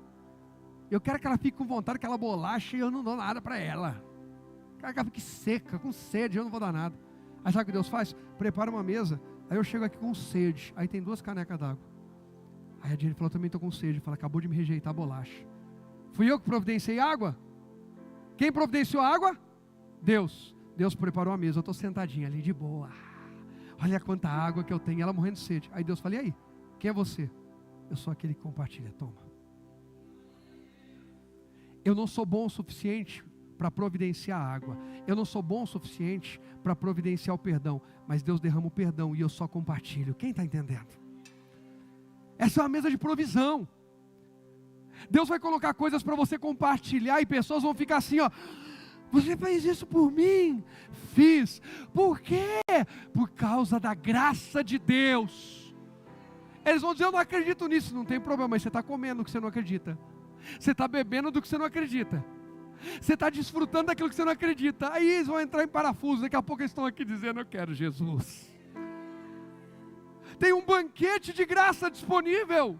Eu quero que ela fique com vontade daquela bolacha e eu não dou nada para ela. Quero que ela fique seca, com sede, eu não vou dar nada. Aí sabe o que Deus faz? Prepara uma mesa. Aí eu chego aqui com sede. Aí tem 2 canecas d'água. Aí a Jenny falou, também estou com sede. Fala, acabou de me rejeitar a bolacha. Fui eu que providenciei água? Quem providenciou água? Deus. Deus preparou a mesa. Eu estou sentadinha ali de boa. Olha quanta água que eu tenho. Ela morrendo de sede. Aí Deus fala, e aí? Quem é você? Eu sou aquele que compartilha. Toma. Eu não sou bom o suficiente para providenciar a água. Eu não sou bom o suficiente para providenciar o perdão. Mas Deus derrama o perdão e eu só compartilho. Quem está entendendo? Essa é uma mesa de provisão. Deus vai colocar coisas para você compartilhar e pessoas vão ficar assim, ó. Você fez isso por mim? Fiz. Por quê? Por causa da graça de Deus. Eles vão dizer, eu não acredito nisso. Não tem problema, mas você está comendo o que você não acredita. Você está bebendo do que você não acredita. Você está desfrutando daquilo que você não acredita. Aí eles vão entrar em parafuso. Daqui a pouco eles estão aqui dizendo, eu quero Jesus. Tem um banquete de graça disponível.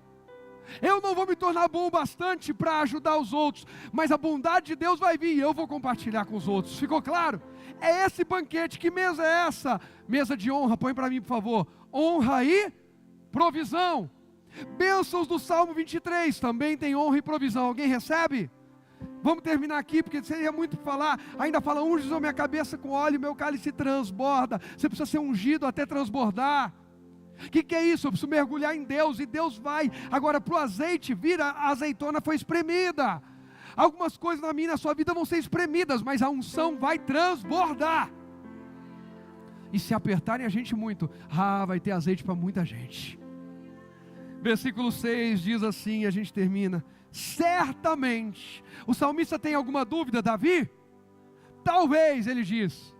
Eu não vou me tornar bom o bastante para ajudar os outros, mas a bondade de Deus vai vir e eu vou compartilhar com os outros. Ficou claro? É esse banquete. Que mesa é essa? Mesa de honra. Põe para mim, por favor. Honra e provisão. Bênçãos do Salmo 23. Também tem honra e provisão. Alguém recebe? Vamos terminar aqui, porque seria muito para falar. Ainda fala, unge a minha cabeça com óleo, meu cálice transborda. Você precisa ser ungido até transbordar. O que é isso? Eu preciso mergulhar em Deus, e Deus vai. Agora, para o azeite vir, a azeitona foi espremida. Algumas coisas na minha e na sua vida vão ser espremidas, mas a unção vai transbordar. E se apertarem a gente muito, vai ter azeite para muita gente. Versículo 6 diz assim, a gente termina: certamente. O salmista tem alguma dúvida, Davi? Talvez, ele diz.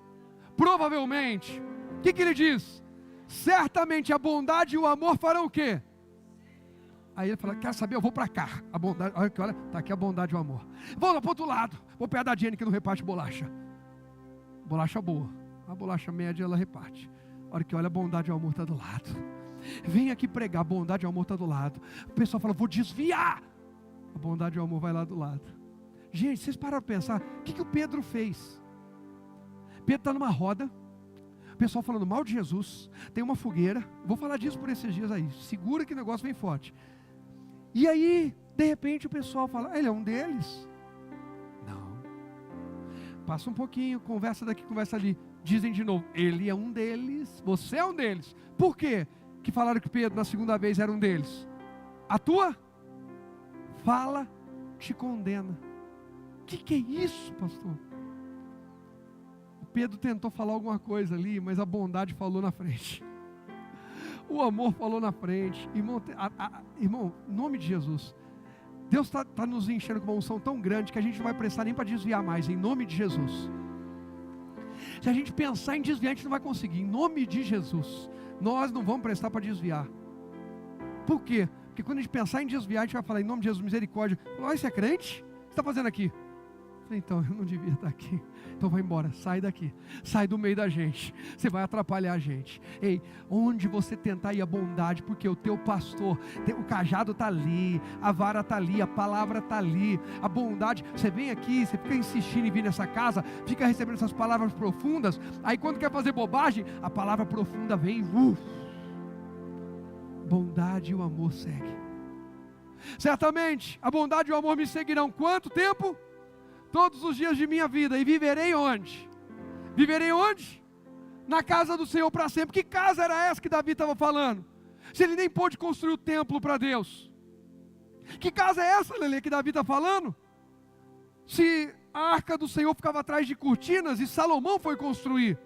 Provavelmente. O que ele diz? Certamente a bondade e o amor farão o quê? Aí ele fala: quer saber, eu vou para cá. A bondade, olha, está aqui a bondade e o amor. Vou lá para o outro lado, vou perto da Jenny que não reparte bolacha. Bolacha boa, a bolacha média ela reparte. A hora que olha, a bondade e o amor está do lado. Vem aqui pregar, a bondade e o amor está do lado. O pessoal fala: vou desviar. A bondade e o amor vai lá do lado. Gente, vocês pararam para pensar, o que o Pedro fez? Pedro está numa roda, o pessoal falando mal de Jesus, tem uma fogueira, vou falar disso por esses dias aí, segura que o negócio vem forte. E aí, de repente o pessoal fala: ele é um deles? Não. Passa um pouquinho, conversa daqui, conversa ali, dizem de novo: ele é um deles, você é um deles. Por quê que falaram que Pedro na segunda vez era um deles? A tua fala te condena. O que é isso, pastor? O Pedro tentou falar alguma coisa ali, mas a bondade falou na frente, o amor falou na frente. Irmão, em nome de Jesus, Deus está nos enchendo com uma unção tão grande que a gente não vai prestar nem para desviar mais, em nome de Jesus. Se a gente pensar em desviar, a gente não vai conseguir, em nome de Jesus. Nós não vamos prestar para desviar. Por quê? Porque quando a gente pensar em desviar, a gente vai falar: em nome de Jesus, misericórdia. Olha, você é crente? O que você está fazendo aqui? Então, eu não devia estar aqui. Então vai embora, sai daqui, sai do meio da gente, você vai atrapalhar a gente. Ei, onde você tentar ir a bondade, porque o teu pastor, o cajado está ali, a vara está ali, a palavra está ali, a bondade. Você vem aqui, você fica insistindo em vir nessa casa, fica recebendo essas palavras profundas, aí quando quer fazer bobagem, a palavra profunda vem, bondade e o amor seguem. Certamente a bondade e o amor me seguirão quanto tempo? Todos os dias de minha vida. E viverei onde? Viverei onde? Na casa do Senhor para sempre. Que casa era essa que Davi estava falando? Se ele nem pôde construir o templo para Deus. Que casa é essa, Lelê, que Davi está falando? Se a arca do Senhor ficava atrás de cortinas e Salomão foi construir.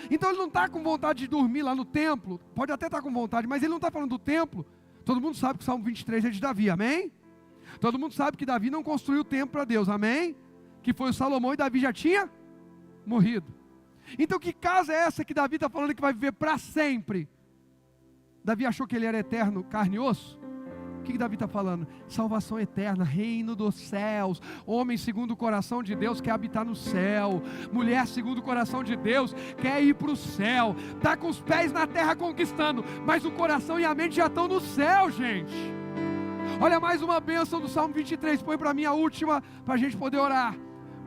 Então ele não está com vontade de dormir lá no templo. Pode até estar com vontade, mas ele não está falando do templo. Todo mundo sabe que o Salmo 23 é de Davi, amém? Todo mundo sabe que Davi não construiu o templo para Deus, amém? Que foi o Salomão, e Davi já tinha morrido. Então que casa é essa que Davi está falando que vai viver para sempre? Davi achou que ele era eterno, carne e osso? O que Davi está falando? Salvação eterna, reino dos céus. Homem segundo o coração de Deus quer habitar no céu. Mulher segundo o coração de Deus quer ir para o céu. Está com os pés na terra conquistando, mas o coração e a mente já estão no céu, gente. Olha mais uma bênção do Salmo 23, põe para mim a última, para a gente poder orar.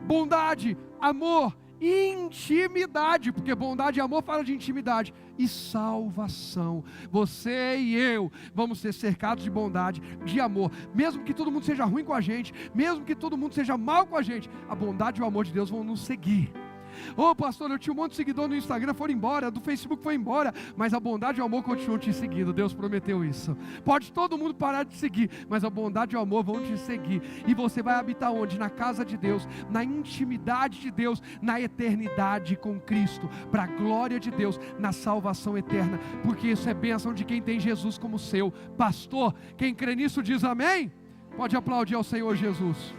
Bondade, amor, intimidade, porque bondade e amor fala de intimidade, e salvação. Você e eu vamos ser cercados de bondade, de amor, mesmo que todo mundo seja ruim com a gente, mesmo que todo mundo seja mal com a gente, a bondade e o amor de Deus vão nos seguir. Pastor, eu tinha um monte de seguidor no Instagram, foram embora, do Facebook foi embora, mas a bondade e o amor continuam te seguindo. Deus prometeu isso. Pode todo mundo parar de seguir, mas a bondade e o amor vão te seguir, e você vai habitar onde? Na casa de Deus, na intimidade de Deus, na eternidade com Cristo, para a glória de Deus, na salvação eterna, porque isso é bênção de quem tem Jesus como seu pastor. Quem crê nisso diz amém? Pode aplaudir ao Senhor Jesus.